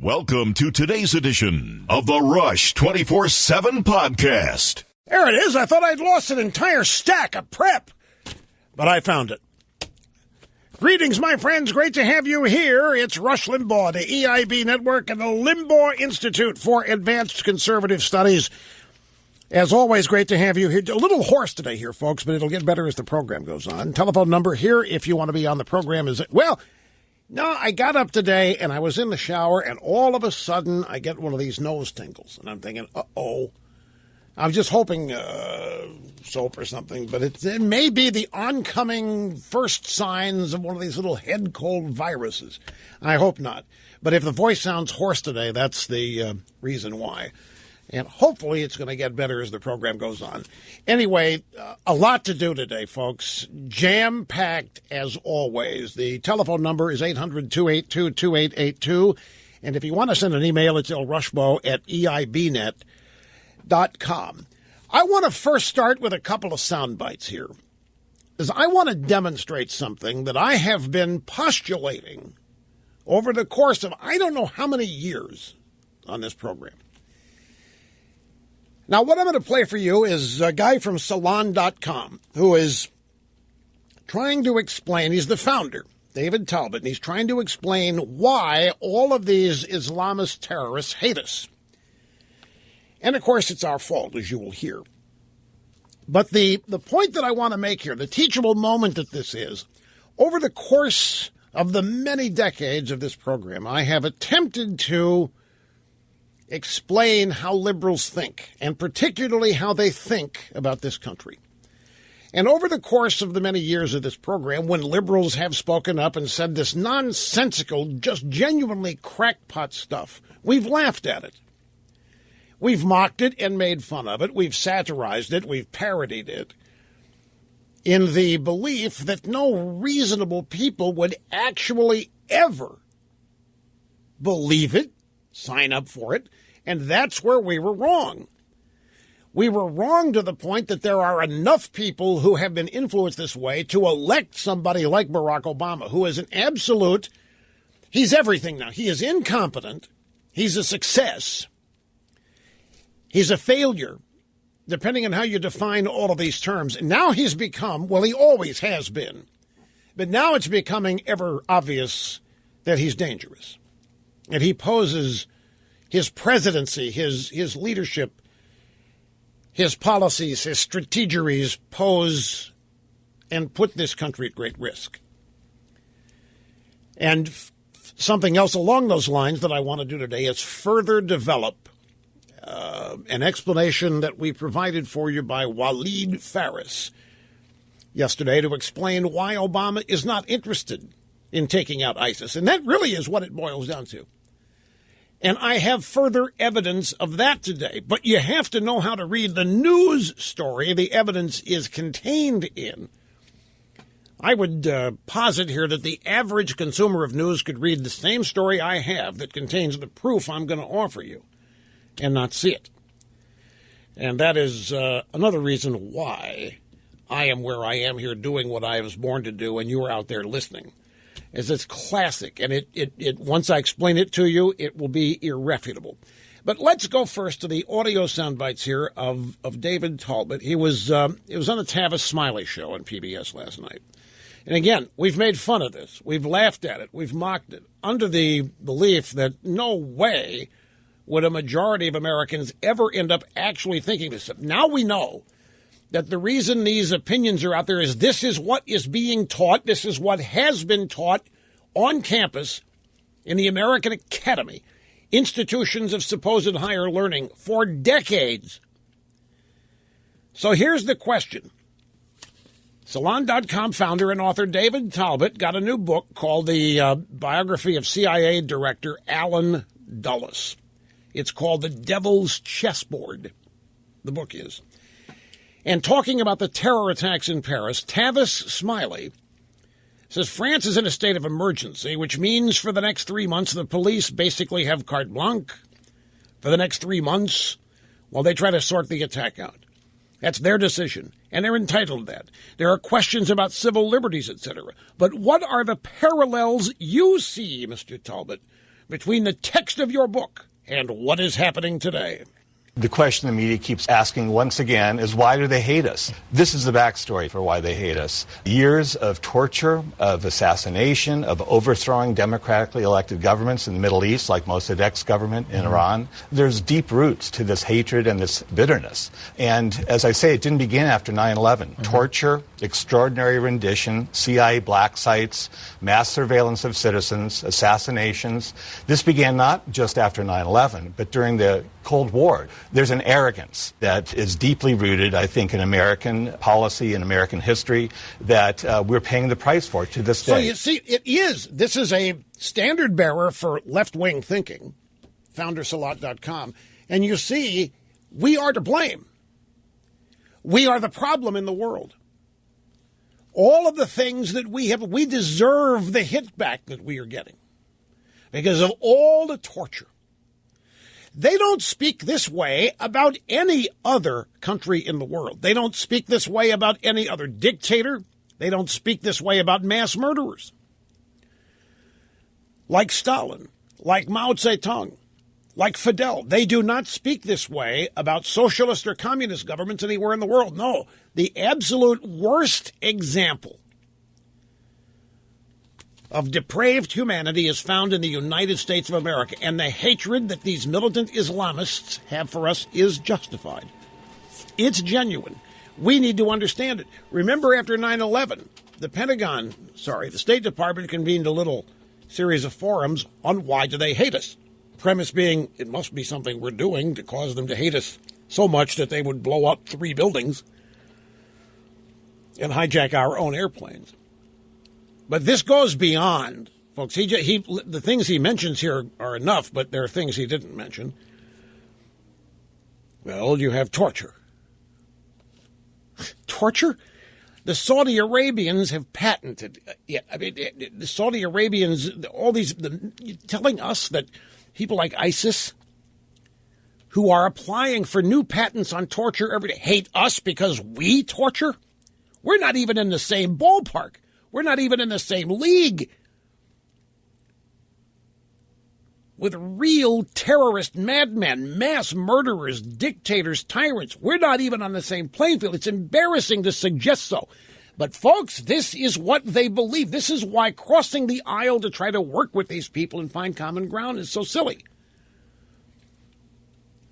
Welcome to today's edition of the Rush 24/7 podcast. There it is. I thought I'd lost an entire stack of prep, but I found it. Greetings, my friends. Great to have you here. It's Rush Limbaugh, the EIB Network, and the Limbaugh Institute for Advanced Conservative Studies. As always, great to have you here. A little hoarse today here, folks, but it'll get better as the program goes on. Telephone number here if you want to be on the program is, no, I got up today and I was in the shower and all of a sudden I get one of these nose tingles. And I'm thinking, uh-oh. I'm just hoping soap or something, but it may be the oncoming first signs of one of these little head cold viruses. I hope not. But if the voice sounds hoarse today, that's the reason why. And hopefully it's going to get better as the program goes on. Anyway, a lot to do today, folks. Jam-packed as always. The telephone number is 800-282-2882. And if you want to send an email, it's lrushbo@eibnet.com. I want to first start with a couple of sound bites here, because I want to demonstrate something that I have been postulating over the course of I don't know how many years on this program. Now, what I'm going to play for you is a guy from Salon.com who is trying to explain, he's the founder, David Talbot, and he's trying to explain why all of these Islamist terrorists hate us. And, of course, it's our fault, as you will hear. But the point that I want to make here, the teachable moment that this is, over the course of the many decades of this program, I have attempted to explain how liberals think, and particularly how they think about this country. And over the course of the many years of this program, when liberals have spoken up and said this nonsensical, just genuinely crackpot stuff, we've laughed at it. We've mocked it and made fun of it. We've satirized it. We've parodied it in the belief that no reasonable people would actually ever believe it, sign up for it, and that's where we were wrong. We were wrong to the point that there are enough people who have been influenced this way to elect somebody like Barack Obama, who is an absolute, he's everything now. He is incompetent. He's a success. He's a failure, depending on how you define all of these terms. And now he's become, well, he always has been, but now it's becoming ever obvious that he's dangerous. And he poses his presidency, his leadership, his policies, his strategies pose and put this country at great risk. And something else along those lines that I want to do today is further develop an explanation that we provided for you by Waleed Faris yesterday to explain why Obama is not interested in taking out ISIS. And that really is what it boils down to. And I have further evidence of that today. But you have to know how to read the news story the evidence is contained in. I would posit here that the average consumer of news could read the same story I have that contains the proof I'm going to offer you and not see it. And that is another reason why I am where I am here doing what I was born to do and you are out there listening. It's classic, and it once I explain it to you, it will be irrefutable. But let's go first to the audio sound bites here of David Talbot. It was on the Tavis Smiley show on PBS last night. And again, we've made fun of this. We've laughed at it. We've mocked it under the belief that no way would a majority of Americans ever end up actually thinking this. Now we know that the reason these opinions are out there is this is what is being taught. This is what has been taught on campus in the American Academy, institutions of supposed higher learning for decades. So here's the question. Salon.com founder and author David Talbot got a new book called The Biography of CIA Director Allen Dulles. It's called The Devil's Chessboard, the book is. And talking about the terror attacks in Paris, Tavis Smiley says France is in a state of emergency, which means for the next 3 months, the police basically have carte blanche for the next 3 months while they try to sort the attack out. That's their decision, and they're entitled to that. There are questions about civil liberties, etc. But what are the parallels you see, Mr. Talbot, between the text of your book and what is happening today. The question the media keeps asking once again is, why do they hate us? This is the backstory for why they hate us. Years of torture, of assassination, of overthrowing democratically elected governments in the Middle East, like Mossadeg's government in Iran. There's deep roots to this hatred and this bitterness. And as I say, it didn't begin after 9/11. Torture, extraordinary rendition, CIA black sites, mass surveillance of citizens, assassinations. This began not just after 9/11, but during the Cold War. There's an arrogance that is deeply rooted, I think, in American policy and American history that we're paying the price for to this day. So you see, this is a standard bearer for left-wing thinking, foundersalat.com. And you see, we are to blame. We are the problem in the world. All of the things that we deserve the hit back that we are getting because of all the torture. They don't speak this way about any other country in the world. They don't speak this way about any other dictator. They don't speak this way about mass murderers. Like Stalin, like Mao Zedong, like Fidel. They do not speak this way about socialist or communist governments anywhere in the world. No, the absolute worst example of depraved humanity is found in the United States of America, and the hatred that these militant Islamists have for us is justified. It's genuine. We need to understand it. Remember, after 9/11, the State Department convened a little series of forums on why do they hate us. Premise being, it must be something we're doing to cause them to hate us so much that they would blow up 3 buildings and hijack our own airplanes. But this goes beyond, folks. The things he mentions here are enough, but there are things he didn't mention. Well, you have torture. Torture? The Saudi Arabians have patented. The Saudi Arabians, telling us that people like ISIS, who are applying for new patents on torture every day, hate us because we torture? We're not even in the same ballpark. We're not even in the same league with real terrorist madmen, mass murderers, dictators, tyrants. We're not even on the same playing field. It's embarrassing to suggest so. But, folks, this is what they believe. This is why crossing the aisle to try to work with these people and find common ground is so silly.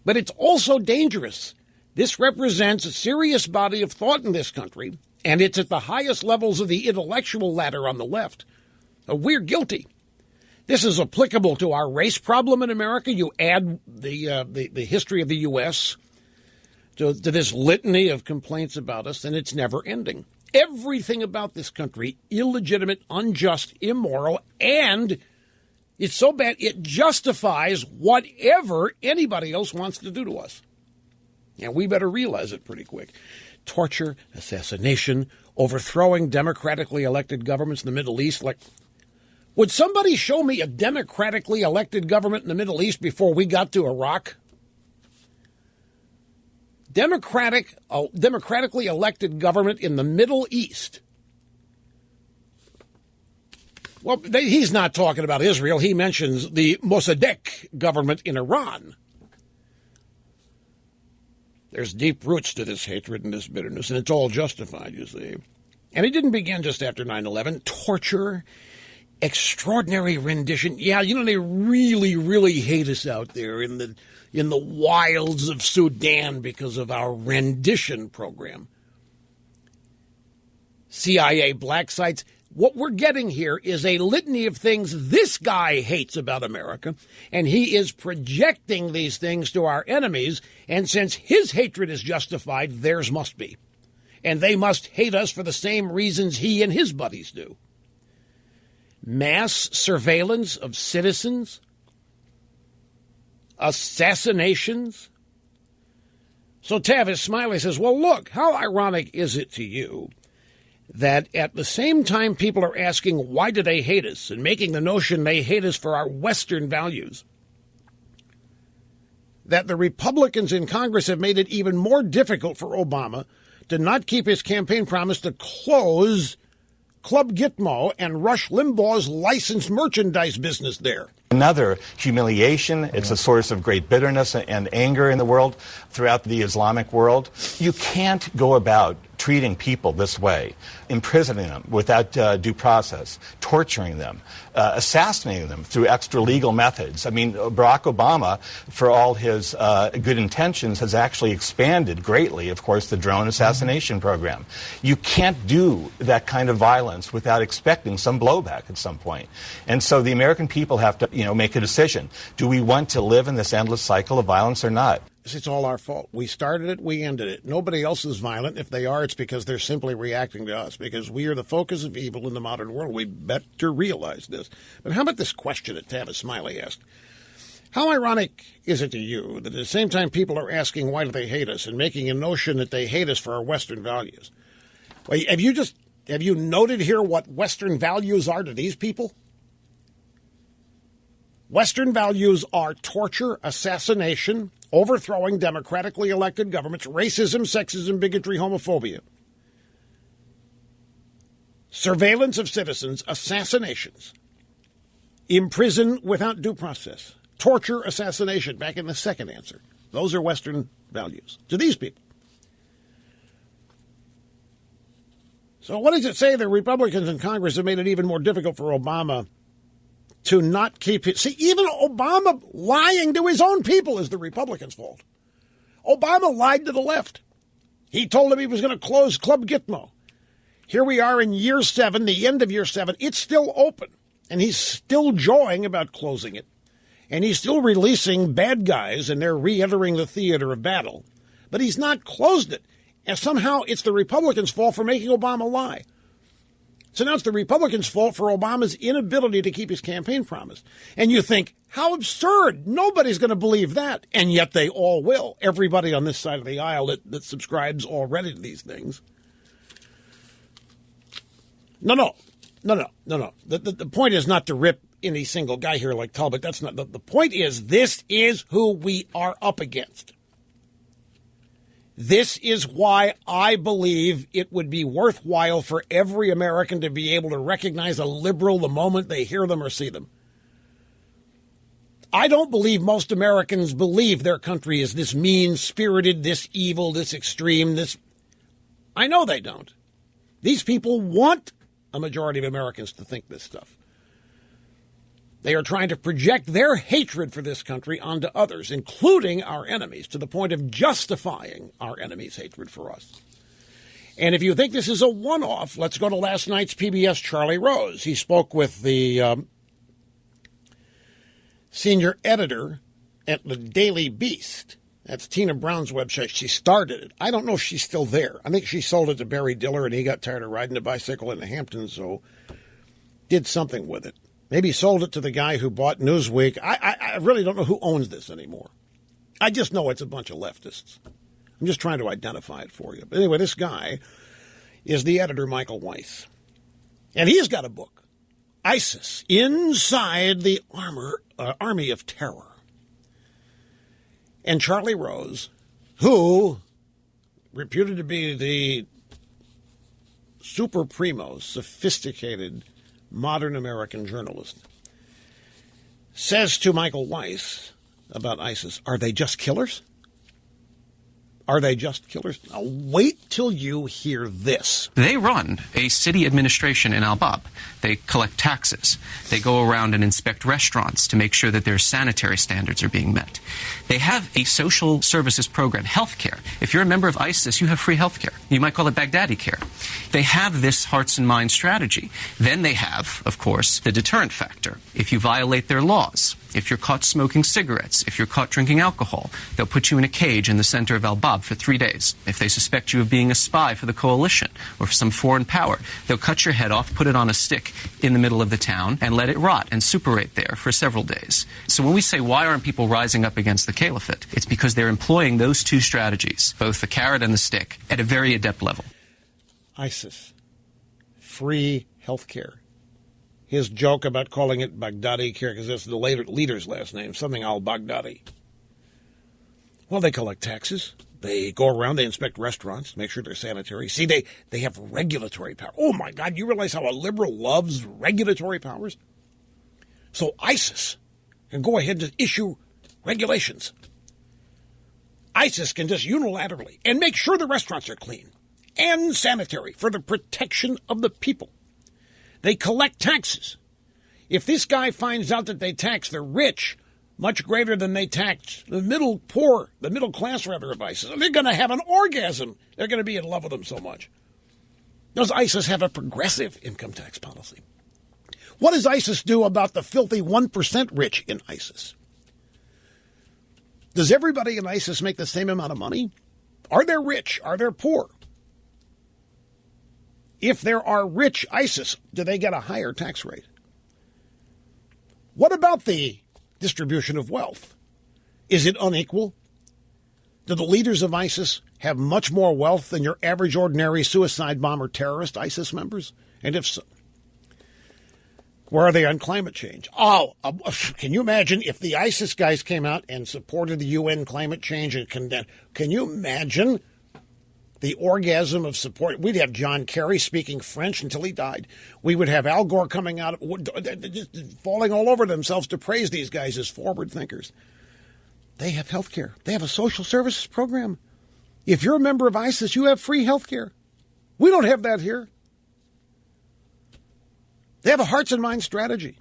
But it's also dangerous. This represents a serious body of thought in this country, and it's at the highest levels of the intellectual ladder on the left. We're guilty. This is applicable to our race problem in America. You add the history of the U.S. to this litany of complaints about us, and it's never ending. Everything about this country, illegitimate, unjust, immoral, and it's so bad it justifies whatever anybody else wants to do to us. And we better realize it pretty quick. Torture, assassination, overthrowing democratically elected governments in the Middle East. Would somebody show me a democratically elected government in the Middle East before we got to Iraq? Democratically elected government in the Middle East. Well, he's not talking about Israel. He mentions the Mossadegh government in Iran. There's deep roots to this hatred and this bitterness, and it's all justified, you see. And it didn't begin just after 9/11. Torture, extraordinary rendition. Yeah, they really, really hate us out there in the wilds of Sudan because of our rendition program. CIA black sites. What we're getting here is a litany of things this guy hates about America, and he is projecting these things to our enemies, and since his hatred is justified, theirs must be. And they must hate us for the same reasons he and his buddies do. Mass surveillance of citizens, assassinations. So Tavis Smiley says, well, look, how ironic is it to you that at the same time people are asking why do they hate us and making the notion they hate us for our Western values, that the Republicans in Congress have made it even more difficult for Obama to not keep his campaign promise to close Club Gitmo and Rush Limbaugh's licensed merchandise business there. Another humiliation. It's a source of great bitterness and anger in the world, throughout the Islamic world. You can't go about treating people this way, imprisoning them without due process, torturing them, assassinating them through extra-legal methods. I mean, Barack Obama, for all his good intentions, has actually expanded greatly, of course, the drone assassination program. You can't do that kind of violence without expecting some blowback at some point. And so the American people have to, make a decision. Do we want to live in this endless cycle of violence or not? It's all our fault. We started it, we ended it. Nobody else is violent. If they are, it's because they're simply reacting to us, because we are the focus of evil in the modern world. We better realize this. But how about this question that Tavis Smiley asked? How ironic is it to you that at the same time people are asking why do they hate us and making a notion that they hate us for our Western values? Well, have you noted here what Western values are to these people? Western values are torture, assassination, overthrowing democratically elected governments, racism, sexism, bigotry, homophobia, surveillance of citizens, assassinations, imprison without due process, torture, assassination, back in the second answer. Those are Western values to these people. So what does it say? The Republicans in Congress have made it even more difficult for Obama to not keep it. See, even Obama lying to his own people is the Republicans' fault. Obama lied to the left. He told them he was going to close Club Gitmo. Here we are in year 7, the end of year 7. It's still open, and he's still jawing about closing it. And he's still releasing bad guys, and they're re-entering the theater of battle. But he's not closed it. And somehow it's the Republicans' fault for making Obama lie. So now it's the Republicans' fault for Obama's inability to keep his campaign promise. And you think, how absurd. Nobody's going to believe that. And yet they all will. Everybody on this side of the aisle that subscribes already to these things. No. The point is not to rip any single guy here like Talbot. That's not. The point is, this is who we are up against. This is why I believe it would be worthwhile for every American to be able to recognize a liberal the moment they hear them or see them. I don't believe most Americans believe their country is this mean-spirited, this evil, this extreme, this... I know they don't. These people want a majority of Americans to think this stuff. They are trying to project their hatred for this country onto others, including our enemies, to the point of justifying our enemies' hatred for us. And if you think this is a one-off, let's go to last night's PBS Charlie Rose. He spoke with the senior editor at the Daily Beast. That's Tina Brown's website. She started it. I don't know if she's still there. I think she sold it to Barry Diller, and he got tired of riding a bicycle in the Hamptons, so did something with it. Maybe sold it to the guy who bought Newsweek. I really don't know who owns this anymore. I just know it's a bunch of leftists. I'm just trying to identify it for you. But anyway, this guy is the editor, Michael Weiss. And he's got a book, ISIS, Inside the Army of Terror. And Charlie Rose, who, reputed to be the super primo, sophisticated modern American journalist, says to Michael Weiss about ISIS, are they just killers? Are they just killers? Now, wait till you hear this. They run a city administration in Al-Bab. They collect taxes. They go around and inspect restaurants to make sure that their sanitary standards are being met. They have a social services program, health care. If you're a member of ISIS, you have free health care. You might call it Baghdadi care. They have this hearts and minds strategy. Then they have, of course, the deterrent factor. If you violate their laws, if you're caught smoking cigarettes, if you're caught drinking alcohol, they'll put you in a cage in the center of Al-Bab for 3 days. If they suspect you of being a spy for the coalition or for some foreign power, they'll cut your head off, put it on a stick in the middle of the town, and let it rot and suppurate there for several days. So when we say, why aren't people rising up against the caliphate? It's because they're employing those two strategies, both the carrot and the stick, at a very adept level. ISIS, free health care. His joke about calling it Baghdadi care, because that's the leader's last name, something al-Baghdadi. Well, they collect taxes. They go around, they inspect restaurants, make sure they're sanitary. See, they have regulatory power. Oh, my God, you realize how a liberal loves regulatory powers? So ISIS and go ahead to issue regulations. ISIS can just unilaterally and make sure the restaurants are clean and sanitary for the protection of the people. They collect taxes. If this guy finds out that they tax the rich much greater than they tax the middle class of ISIS, they're going to have an orgasm. They're going to be in love with them so much. Does ISIS have a progressive income tax policy? What does ISIS do about the filthy 1% rich in ISIS? Does everybody in ISIS make the same amount of money? Are they rich? Are they poor? If there are rich ISIS, do they get a higher tax rate? What about the distribution of wealth? Is it unequal? Do the leaders of ISIS have much more wealth than your average ordinary suicide bomber terrorist ISIS members? And if so, where are they on climate change? Can you imagine if the ISIS guys came out and supported the UN climate change and condemned? Can you imagine the orgasm of support? We'd have John Kerry speaking French until he died. We would have Al Gore coming out, just falling all over themselves to praise these guys as forward thinkers. They have health care. They have a social services program. If you're a member of ISIS, you have free health care. We don't have that here. They have a hearts and minds strategy.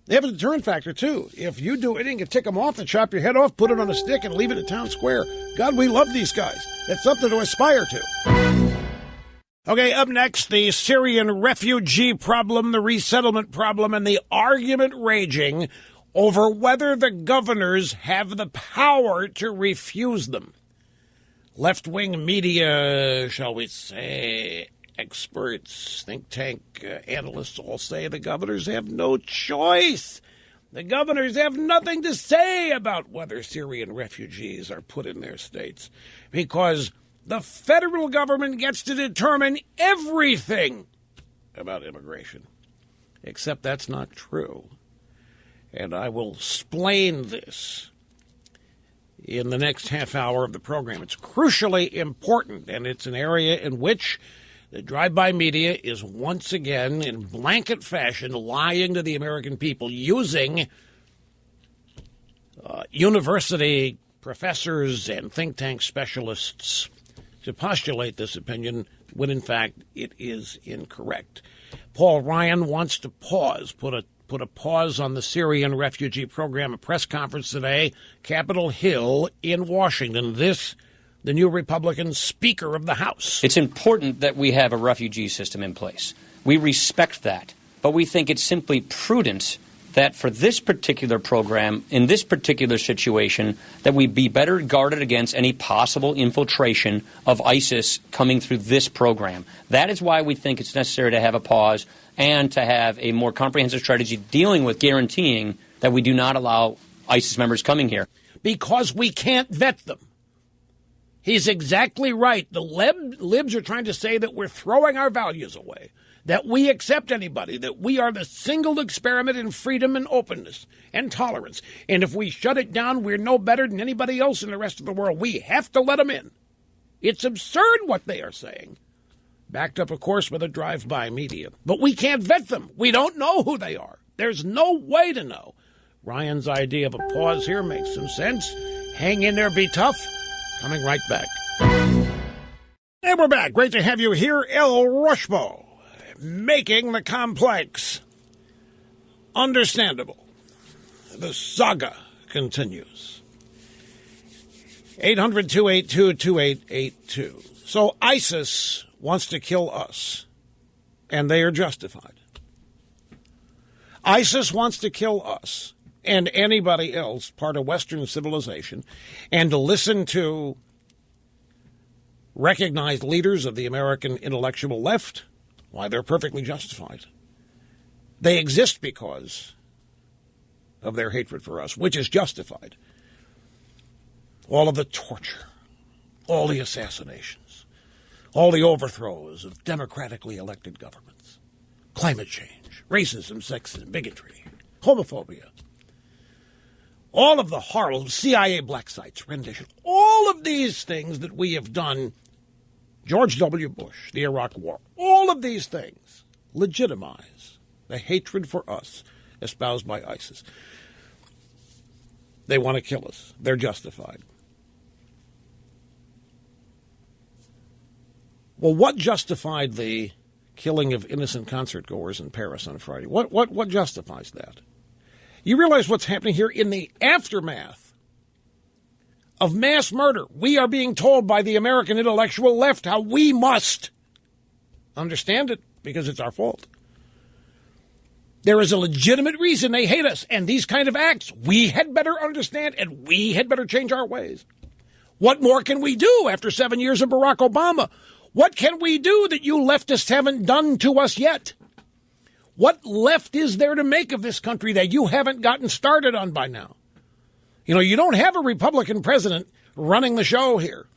They have a deterrent factor, too. If you do anything to tick them off and chop your head off, put it on a stick and leave it at town square. God, we love these guys. It's something to aspire to. Okay, up next, the Syrian refugee problem, the resettlement problem, and the argument raging over whether the governors have the power to refuse them. Left-wing media, shall we say, experts, think tank analysts all say the governors have no choice. The governors have nothing to say about whether Syrian refugees are put in their states because the federal government gets to determine everything about immigration. Except that's not true. And I will explain this in the next half hour of the program. It's crucially important, and it's an area in which the drive-by media is once again, in blanket fashion, lying to the American people using university professors and think tank specialists to postulate this opinion when, in fact, it is incorrect. Paul Ryan wants to put a pause on the Syrian refugee program. A press conference today, Capitol Hill in Washington. The new Republican Speaker of the House. It's important that we have a refugee system in place. We respect that. But we think it's simply prudent that for this particular program, in this particular situation, that we be better guarded against any possible infiltration of ISIS coming through this program. That is why we think it's necessary to have a pause and to have a more comprehensive strategy dealing with guaranteeing that we do not allow ISIS members coming here. Because we can't vet them. He's exactly right. The libs are trying to say that we're throwing our values away, that we accept anybody, that we are the single experiment in freedom and openness and tolerance. And if we shut it down, we're no better than anybody else in the rest of the world. We have to let them in. It's absurd what they are saying. Backed up, of course, with a drive-by media. But we can't vet them. We don't know who they are. There's no way to know. Ryan's idea of a pause here makes some sense. Hang in there, be tough. Coming right back. And we're back. Great to have you here. El Rushmo, making the complex understandable. The saga continues. 800-282-2882. So ISIS wants to kill us, and they are justified. ISIS wants to kill us and anybody else part of Western civilization, and to listen to recognized leaders of the American intellectual left, why, they're perfectly justified. They exist because of their hatred for us, which is justified. All of the torture, all the assassinations, all the overthrows of democratically elected governments, climate change, racism, sexism, bigotry, homophobia, all of the horrible CIA black sites, rendition, all of these things that we have done, George W. Bush, the Iraq War, all of these things legitimize the hatred for us espoused by ISIS. They want to kill us. They're justified. Well, what justified the killing of innocent concertgoers in Paris on Friday? What justifies that? You realize what's happening here in the aftermath of mass murder? We are being told by the American intellectual left how we must understand it because it's our fault. There is a legitimate reason they hate us, and these kind of acts we had better understand, and we had better change our ways. What more can we do after 7 years of Barack Obama? What can we do that you leftists haven't done to us yet? What left is there to make of this country that you haven't gotten started on by now? You know, you don't have a Republican president running the show here.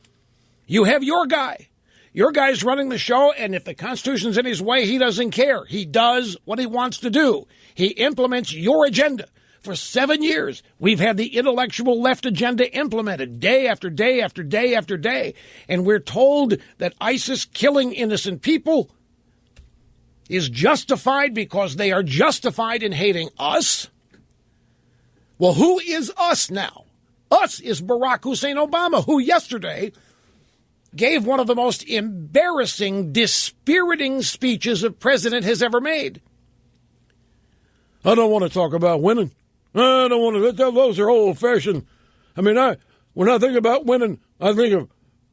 You have your guy. Your guy's running the show, and if the Constitution's in his way, he doesn't care. He does what he wants to do. He implements your agenda. For 7 years, we've had the intellectual left agenda implemented day after day after day after day. And we're told that ISIS killing innocent people is justified because they are justified in hating us. Well, who is us now? Us is Barack Hussein Obama, who yesterday gave one of the most embarrassing, dispiriting speeches a president has ever made. I don't want to talk about winning. I don't want to. Those are old-fashioned. I mean, when I think about winning, I think of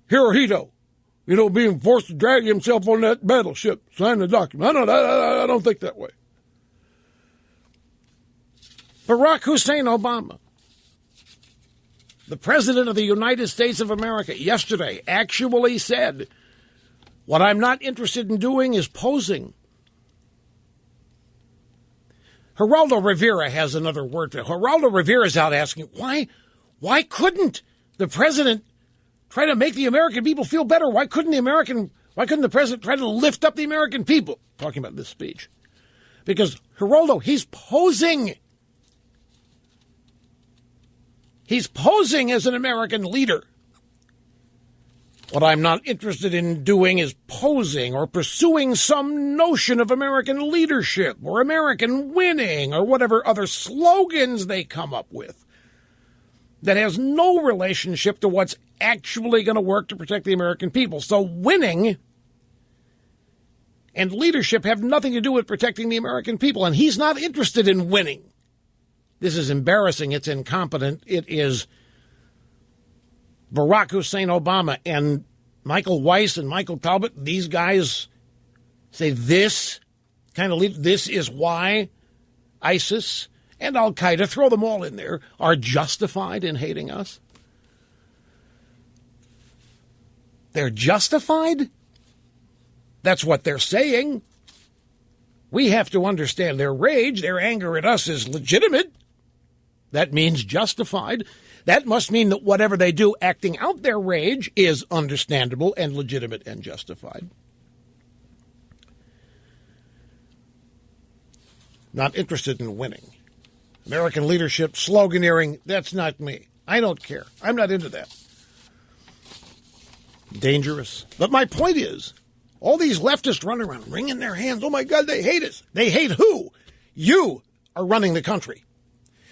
Hirohito, being forced to drag himself on that battleship, sign the document. I don't think that way. Barack Hussein Obama, the President of the United States of America, yesterday actually said, what I'm not interested in doing is posing. Geraldo Rivera has another word for it. Geraldo Rivera is out asking, why couldn't the president try to make the American people feel better? Why couldn't the president try to lift up the American people? Talking about this speech. Because Geraldo, he's posing. He's posing as an American leader. What I'm not interested in doing is posing or pursuing some notion of American leadership or American winning or whatever other slogans they come up with that has no relationship to what's actually going to work to protect the American people. So winning and leadership have nothing to do with protecting the American people, and he's not interested in winning. This is embarrassing. It's incompetent. It is Barack Hussein Obama and Michael Weiss and Michael Talbot. These guys say this is why ISIS and Al-Qaeda, throw them all in there, are justified in hating us. They're justified? That's what they're saying. We have to understand their rage, their anger at us is legitimate. That means justified. That must mean that whatever they do acting out their rage is understandable and legitimate and justified. Not interested in winning. American leadership, sloganeering, that's not me. I don't care. I'm not into that. Dangerous. But my point is, all these leftists run around wringing their hands. Oh, my God, they hate us. They hate who? You are running the country.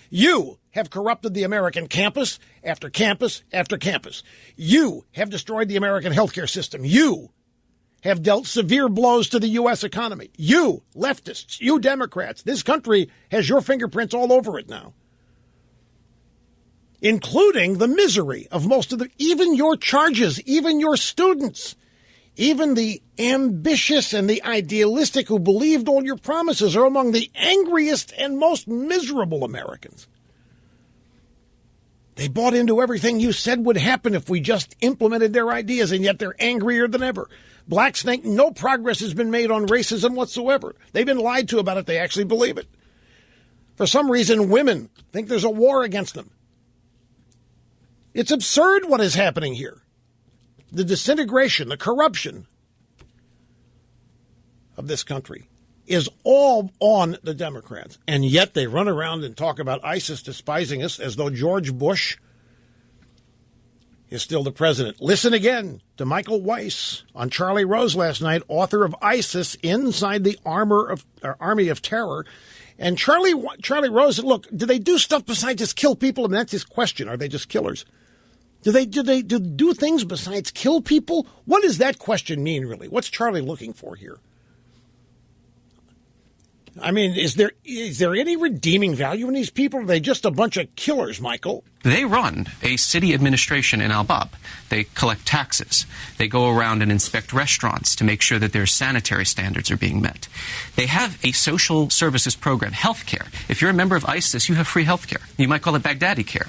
You have corrupted the American campus after campus after campus. You have destroyed the American healthcare system. You have dealt severe blows to the U.S. economy. You, leftists, you Democrats, this country has your fingerprints all over it now, including the misery of even your charges, even your students, even the ambitious and the idealistic who believed all your promises are among the angriest and most miserable Americans. They bought into everything you said would happen if we just implemented their ideas, and yet they're angrier than ever. Blacks think no progress has been made on racism whatsoever. They've been lied to about it. They actually believe it. For some reason, women think there's a war against them. It's absurd what is happening here. The disintegration, the corruption of this country is all on the Democrats. And yet they run around and talk about ISIS despising us as though George Bush is still the president. Listen again to Michael Weiss on Charlie Rose last night, author of ISIS Inside the Army of Terror. And Charlie Rose, look, do they do stuff besides just kill people? I mean, that's his question. Are they just killers? Do they do things besides kill people? What does that question mean, really? What's Charlie looking for here? I mean, is there any redeeming value in these people? Or are they just a bunch of killers, Michael? They run a city administration in Al Bab. They collect taxes. They go around and inspect restaurants to make sure that their sanitary standards are being met. They have a social services program, health care. If you're a member of ISIS, you have free health care. You might call it Baghdadi care.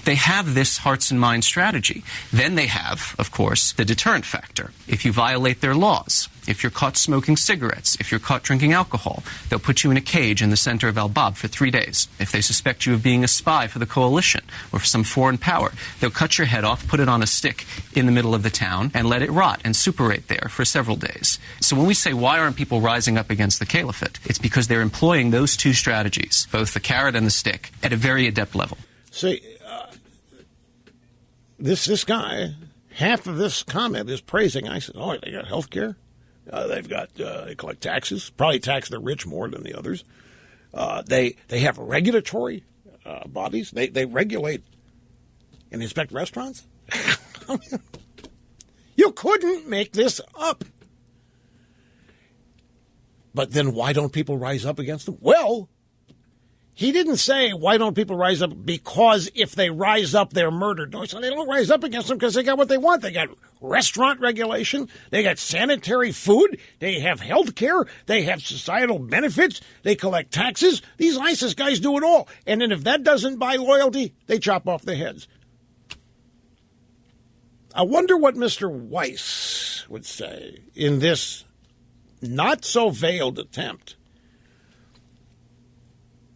They have this hearts and minds strategy. Then they have, of course, the deterrent factor. If you violate their laws, if you're caught smoking cigarettes, if you're caught drinking alcohol, they'll put you in a cage in the center of Al Bab for 3 days. If they suspect you of being a spy for the coalition or for some foreign power, they'll cut your head off, put it on a stick in the middle of the town, and let it rot and suppurate there for several days. So when we say, why aren't people rising up against the caliphate? It's because they're employing those two strategies, both the carrot and the stick, at a very adept level. See, this guy, half of this comment is praising ISIS. Oh, they got health care. They collect taxes, probably tax the rich more than the others. They have regulatory bodies. They regulate and inspect restaurants. You couldn't make this up. But then why don't people rise up against them? Well, he didn't say, why don't people rise up? Because if they rise up, they're murdered. No, so they don't rise up against them because they got what they want. They got restaurant regulation. They got sanitary food. They have health care. They have societal benefits. They collect taxes. These ISIS guys do it all. And then if that doesn't buy loyalty, they chop off their heads. I wonder what Mr. Weiss would say in this not-so-veiled attempt.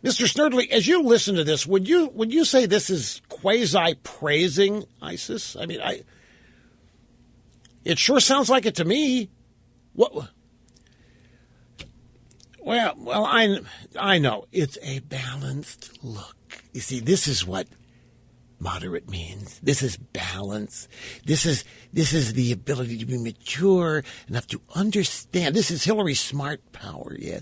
Mr. Snerdley, as you listen to this, would you say this is quasi-praising ISIS? I mean, it sure sounds like it to me. What? Well, I know. It's a balanced look. You see, this is what moderate means. This is balance. This is the ability to be mature enough to understand. This is Hillary's smart power, yes.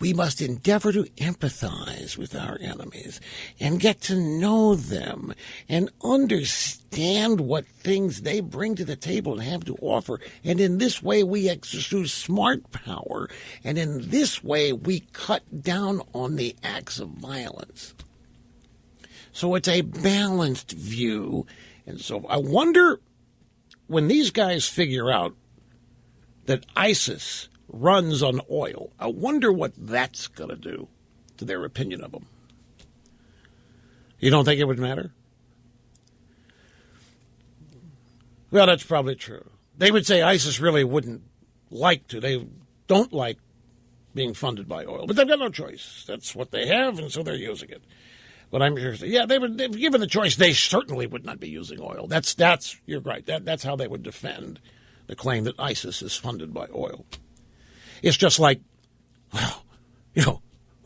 We must endeavor to empathize with our enemies and get to know them and understand what things they bring to the table and have to offer. And in this way, we exercise smart power. And in this way, we cut down on the acts of violence. So it's a balanced view. And so I wonder, when these guys figure out that ISIS runs on oil, I wonder what that's going to do to their opinion of them. You don't think it would matter? Well, that's probably true. They would say ISIS really wouldn't like to. They don't like being funded by oil. But they've got no choice. That's what they have, and so they're using it. But I'm sure, yeah, they've given the choice, they certainly would not be using oil. That's you're right. That's how they would defend the claim that ISIS is funded by oil. It's just like, well,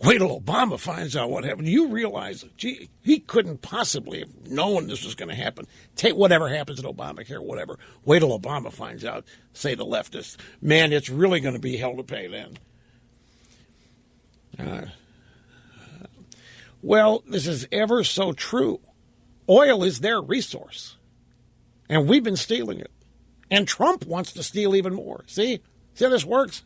wait till Obama finds out what happened. You realize, gee, he couldn't possibly have known this was going to happen. Take whatever happens in Obamacare, whatever. Wait till Obama finds out, say the leftists. Man, it's really going to be hell to pay then. Well, this is ever so true. Oil is their resource, and we've been stealing it. And Trump wants to steal even more. See how this works?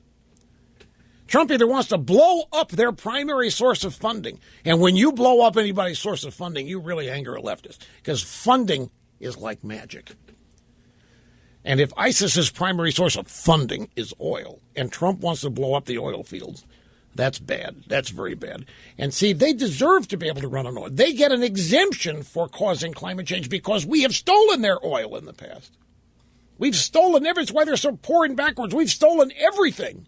Trump either wants to blow up their primary source of funding, and when you blow up anybody's source of funding, you really anger a leftist, because funding is like magic. And if ISIS's primary source of funding is oil, and Trump wants to blow up the oil fields, that's bad. That's very bad. And see, they deserve to be able to run on oil. They get an exemption for causing climate change because we have stolen their oil in the past. We've stolen everything. That's why they're so poor and backwards. We've stolen everything.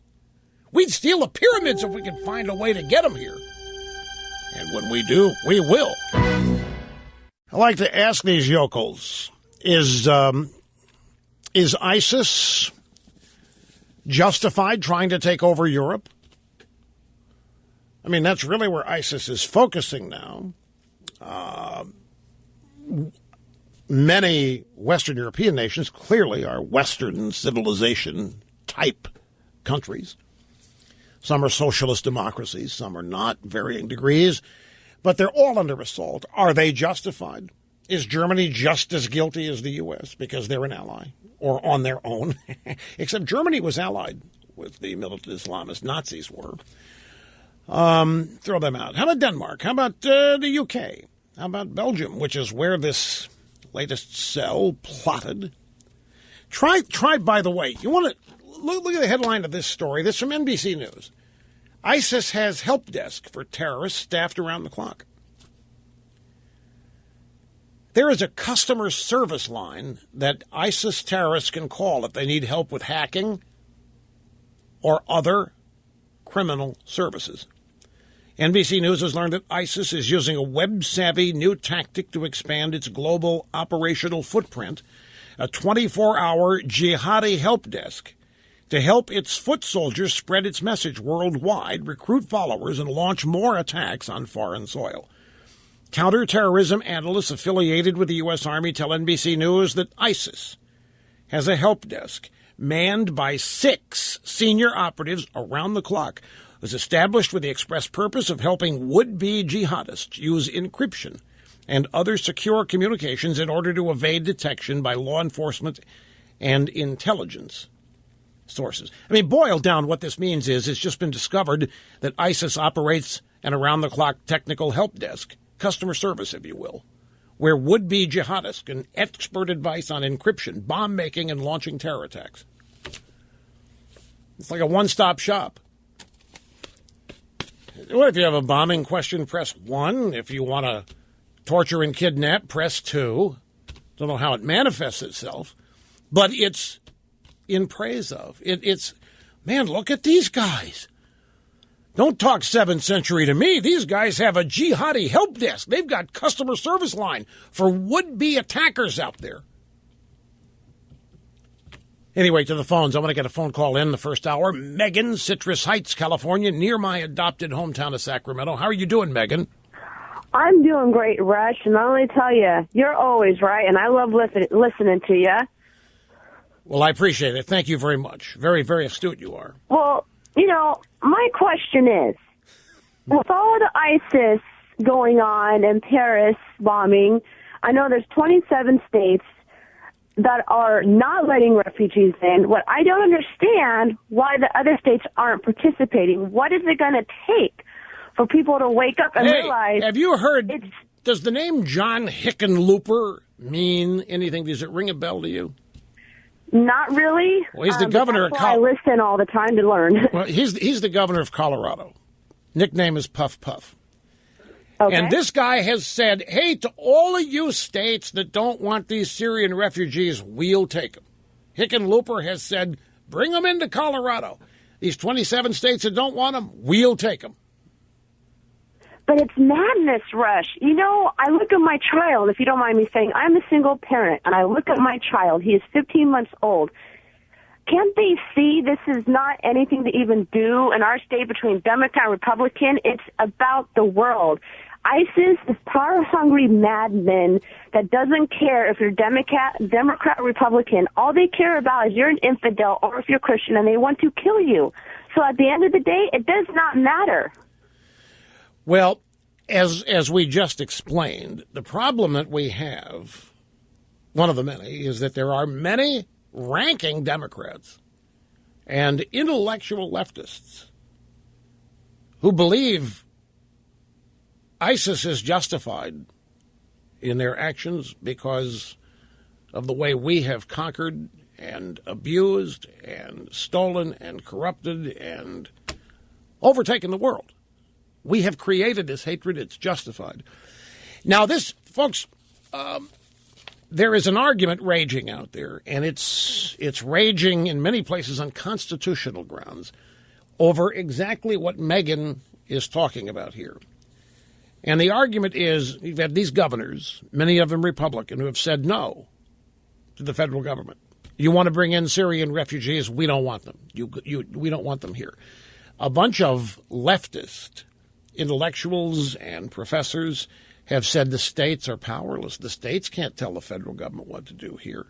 We'd steal the pyramids if we could find a way to get them here. And when we do, we will. I like to ask these yokels, is ISIS justified trying to take over Europe? I mean, that's really where ISIS is focusing now. Many Western European nations clearly are Western civilization type countries. Some are socialist democracies, some are not, varying degrees, but they're all under assault. Are they justified? Is Germany just as guilty as the U.S. because they're an ally or on their own? Except Germany was allied with the militant Islamist Nazis were. Throw them out. How about Denmark? How about the UK? How about Belgium, which is where this latest cell plotted? Try. By the way, you want to look at the headline of this story. This is from NBC News. ISIS has help desk for terrorists staffed around the clock. There is a customer service line that ISIS terrorists can call if they need help with hacking or other criminal services. NBC News has learned that ISIS is using a web-savvy new tactic to expand its global operational footprint, a 24-hour jihadi help desk to help its foot soldiers spread its message worldwide, recruit followers, and launch more attacks on foreign soil. Counterterrorism analysts affiliated with the U.S. Army tell NBC News that ISIS has a help desk manned by 6 senior operatives around the clock. It was established with the express purpose of helping would-be jihadists use encryption and other secure communications in order to evade detection by law enforcement and intelligence sources. I mean, boiled down, what this means is it's just been discovered that ISIS operates an around-the-clock technical help desk, customer service, if you will, where would-be jihadists can expert advice on encryption, bomb-making, and launching terror attacks. It's like a one-stop shop. What if you have a bombing question? Press 1. If you want to torture and kidnap, press 2. Don't know how it manifests itself, but it's in praise of. It's, man, look at these guys. Don't talk 7th century to me. These guys have a jihadi help desk. They've got customer service line for would-be attackers out there. Anyway, to the phones. I want to get a phone call in the first hour. Megan, Citrus Heights, California, near my adopted hometown of Sacramento. How are you doing, Megan? I'm doing great, Rush, and I want to tell you, you're always right, and I love listening to you. Well, I appreciate it. Thank you very much. Very, very astute you are. Well, you know, my question is, with all the ISIS going on and Paris bombing, I know there's 27 states that are not letting refugees in. What I don't understand, why the other states aren't participating. What is it going to take for people to wake up and realize... Have you heard, does the name John Hickenlooper mean anything? Does it ring a bell to you? Not really. Well, he's the governor of Colorado. I listen all the time to learn. Well, he's the governor of Colorado. Nickname is Puff Puff. Okay. And this guy has said, hey, to all of you states that don't want these Syrian refugees, we'll take them. Hickenlooper has said, bring them into Colorado. These 27 states that don't want them, we'll take them. But it's madness, Rush. You know, I look at my child, if you don't mind me saying, I'm a single parent, and I look at my child. He is 15 months old. Can't they see this is not anything to even do in our state between Democrat and Republican? It's about the world. ISIS is power-hungry madmen that doesn't care if you're Democrat, or Republican. All they care about is you're an infidel or if you're Christian, and they want to kill you. So at the end of the day, it does not matter. Well, as we just explained, the problem that we have, one of the many, is that there are many ranking Democrats and intellectual leftists who believe ISIS is justified in their actions because of the way we have conquered and abused and stolen and corrupted and overtaken the world. We have created this hatred. It's justified. Now, this, folks, there is an argument raging out there, and it's raging in many places on constitutional grounds over exactly what Megan is talking about here. And the argument is you've had these governors, many of them Republican, who have said no to the federal government. You want to bring in Syrian refugees? We don't want them. We don't want them here. A bunch of leftist intellectuals and professors have said the states are powerless. The states can't tell the federal government what to do here.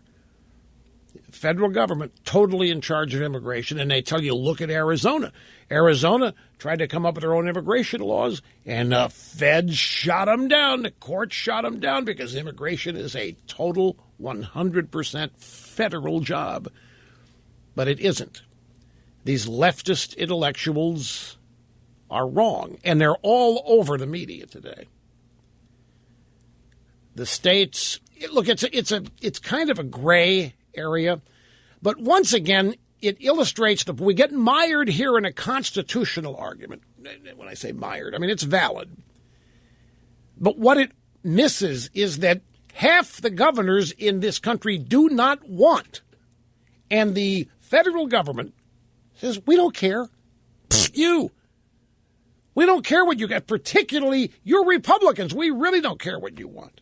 Federal government totally in charge of immigration, and they tell you, look at Arizona. Arizona tried to come up with their own immigration laws, and the feds shot them down. The court shot them down because immigration is a total 100% federal job. But it isn't. These leftist intellectuals are wrong, and they're all over the media today. The states, look, it's kind of a gray area, but once again, it illustrates that we get mired here in a constitutional argument. When I say mired, I mean it's valid. But what it misses is that half the governors in this country do not want, and the federal government says, we don't care. You. We don't care what you got, particularly you're Republicans. We really don't care what you want.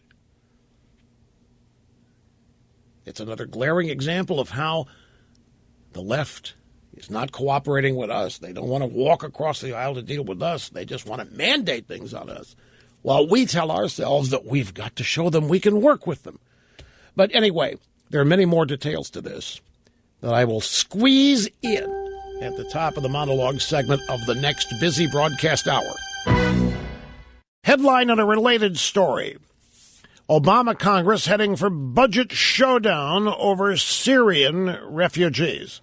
It's another glaring example of how the left is not cooperating with us. They don't want to walk across the aisle to deal with us. They just want to mandate things on us. While we tell ourselves that we've got to show them we can work with them. But anyway, there are many more details to this that I will squeeze in at the top of the monologue segment of the next busy broadcast hour. Headline on a related story. Obama Congress heading for budget showdown over Syrian refugees.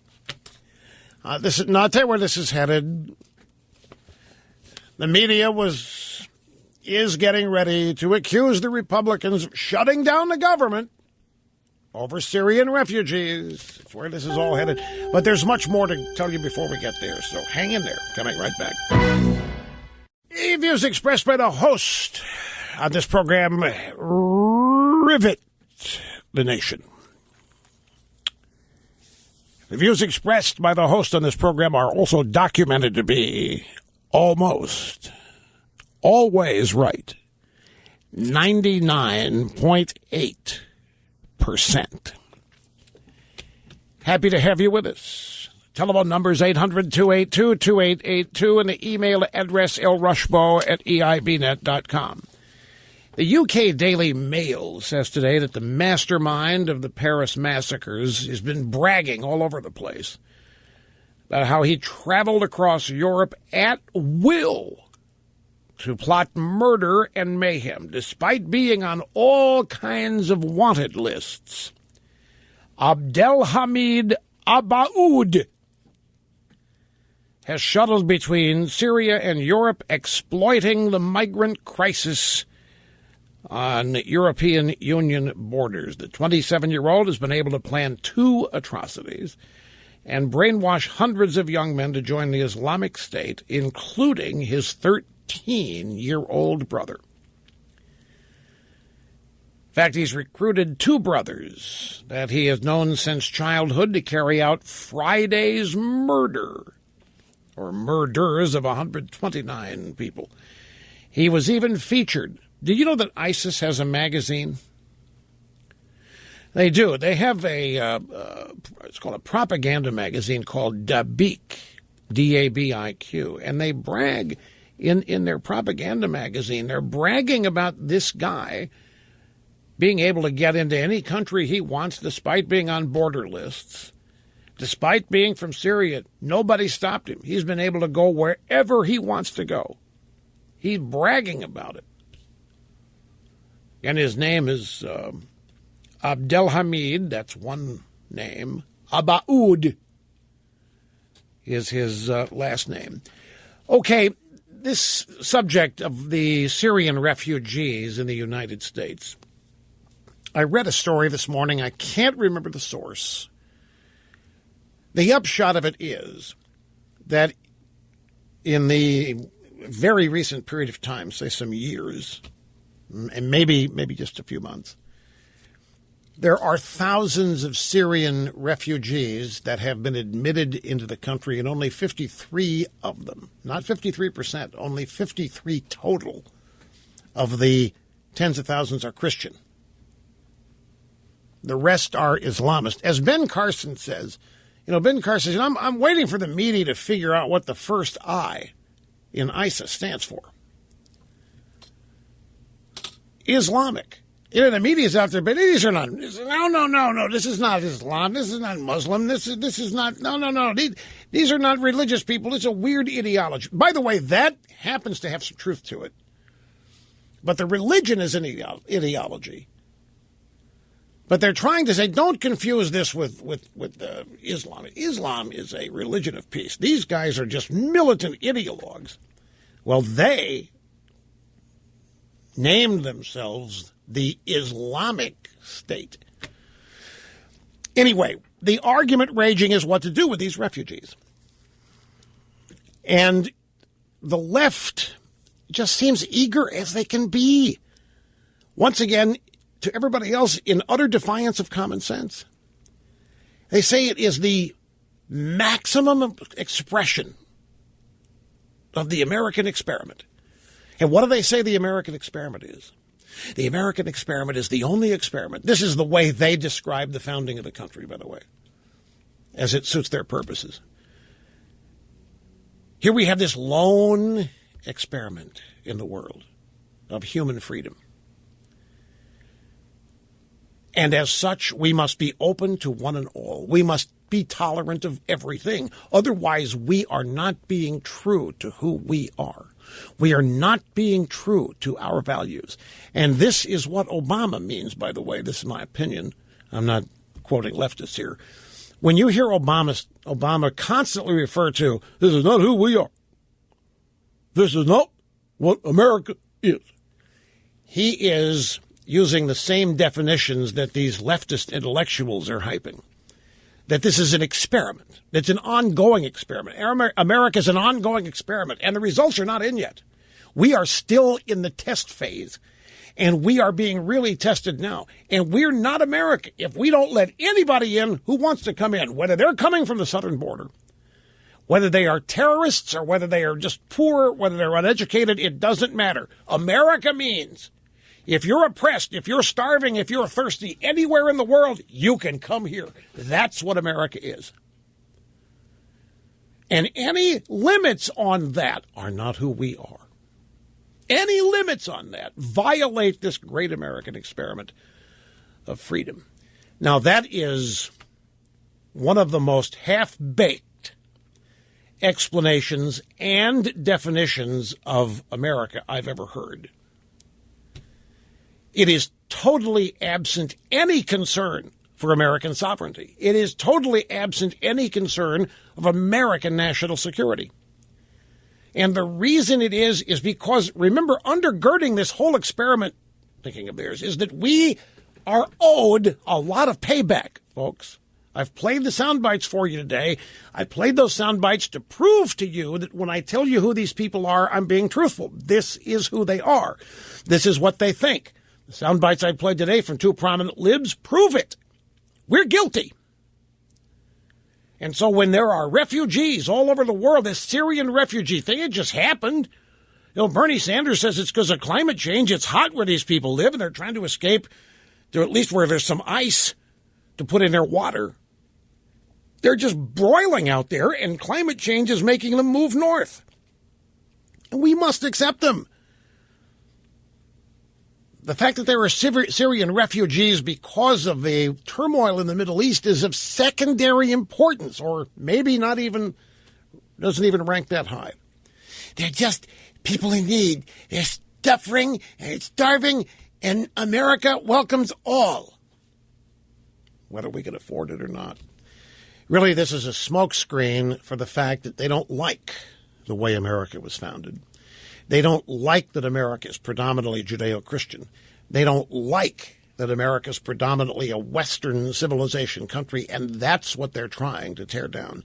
I'll tell you where this is headed. The media is getting ready to accuse the Republicans of shutting down the government over Syrian refugees. That's where this is all headed. But there's much more to tell you before we get there, so hang in there. Coming right back. The views expressed by the host on this program rivet the nation. The views expressed by the host on this program are also documented to be almost always right. 99.8%. Happy to have you with us. Telephone number is 800-282-2882 and the email address lrushbo@eibnet.com. The UK Daily Mail says today that the mastermind of the Paris massacres has been bragging all over the place about how he traveled across Europe at will to plot murder and mayhem, despite being on all kinds of wanted lists. Abdelhamid Abaoud has shuttled between Syria and Europe, exploiting the migrant crisis on European Union borders. The 27-year-old has been able to plan 2 atrocities and brainwash hundreds of young men to join the Islamic State, including his 13-year-old brother. In fact, he's recruited 2 brothers that he has known since childhood to carry out Friday's murder, or murders of 129 people. He was even featured. Do you know that ISIS has a magazine? They do. They have it's called a propaganda magazine called Dabiq, D-A-B-I-Q, and they brag in their propaganda magazine. They're bragging about this guy being able to get into any country he wants despite being on border lists, despite being from Syria. Nobody stopped him. He's been able to go wherever he wants to go. He's bragging about it. And his name is Abdelhamid, that's one name. Abaoud is his last name. Okay, this subject of the Syrian refugees in the United States. I read a story this morning. I can't remember the source. The upshot of it is that in the very recent period of time, say some years, and maybe just a few months, there are thousands of Syrian refugees that have been admitted into the country, and only 53 of them, not 53%, only 53 total of the tens of thousands are Christian. The rest are Islamist. As Ben Carson says, Ben Carson says, I'm waiting for the media to figure out what the first I in ISIS stands for. Islamic. You know, the media's out there, but these are not. No. This is not Islam. This is not Muslim. This is not. No. These are not religious people. It's a weird ideology. By the way, that happens to have some truth to it. But the religion is an ideology. But they're trying to say, don't confuse this with Islam. Islam is a religion of peace. These guys are just militant ideologues. Well, they named themselves the Islamic State. Anyway, the argument raging is what to do with these refugees. And the left just seems eager as they can be. Once again, to everybody else, in utter defiance of common sense. They say it is the maximum expression of the American experiment. And what do they say the American experiment is? The American experiment is the only experiment. This is the way they describe the founding of the country, by the way, as it suits their purposes. Here we have this lone experiment in the world of human freedom. And as such, we must be open to one and all. We must be tolerant of everything. Otherwise, we are not being true to who we are. We are not being true to our values. And this is what Obama means, by the way. This is my opinion. I'm not quoting leftists here. When you hear Obama constantly refer to, this is not who we are. This is not what America is. He is using the same definitions that these leftist intellectuals are hyping. That this is an experiment. It's an ongoing experiment. America is an ongoing experiment, and the results are not in yet. We are still in the test phase, and we are being really tested now. And we're not America if we don't let anybody in who wants to come in, whether they're coming from the southern border, whether they are terrorists or whether they are just poor, whether they're uneducated, it doesn't matter. America means if you're oppressed, if you're starving, if you're thirsty, anywhere in the world, you can come here. That's what America is. And any limits on that are not who we are. Any limits on that violate this great American experiment of freedom. Now, that is one of the most half-baked explanations and definitions of America I've ever heard. It is totally absent any concern for American sovereignty. It is totally absent any concern of American national security. And the reason it is because, remember, undergirding this whole experiment, thinking of theirs, is that we are owed a lot of payback, folks. I've played the sound bites for you today. I played those sound bites to prove to you that when I tell you who these people are, I'm being truthful. This is who they are. This is what they think. The sound bites I played today from two prominent libs prove it. We're guilty. And so when there are refugees all over the world, this Syrian refugee thing, it just happened. You know, Bernie Sanders says it's because of climate change. It's hot where these people live, and they're trying to escape to at least where there's some ice to put in their water. They're just broiling out there, and climate change is making them move north. And we must accept them. The fact that there are Syrian refugees because of the turmoil in the Middle East is of secondary importance, or maybe not even, doesn't even rank that high. They're just people in need. They're suffering and starving, and America welcomes all, whether we can afford it or not. Really, this is a smokescreen for the fact that they don't like the way America was founded. They don't like that America is predominantly Judeo-Christian. They don't like that America is predominantly a Western civilization country, and that's what they're trying to tear down.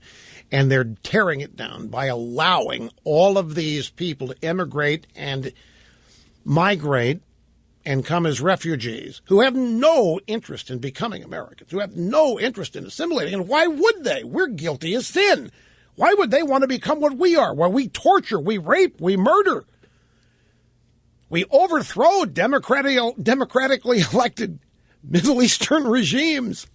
And they're tearing it down by allowing all of these people to immigrate and migrate and come as refugees who have no interest in becoming Americans, who have no interest in assimilating. And why would they? We're guilty as sin. Why would they want to become what we are, where we torture, we rape, we murder? We overthrow democratically elected Middle Eastern regimes.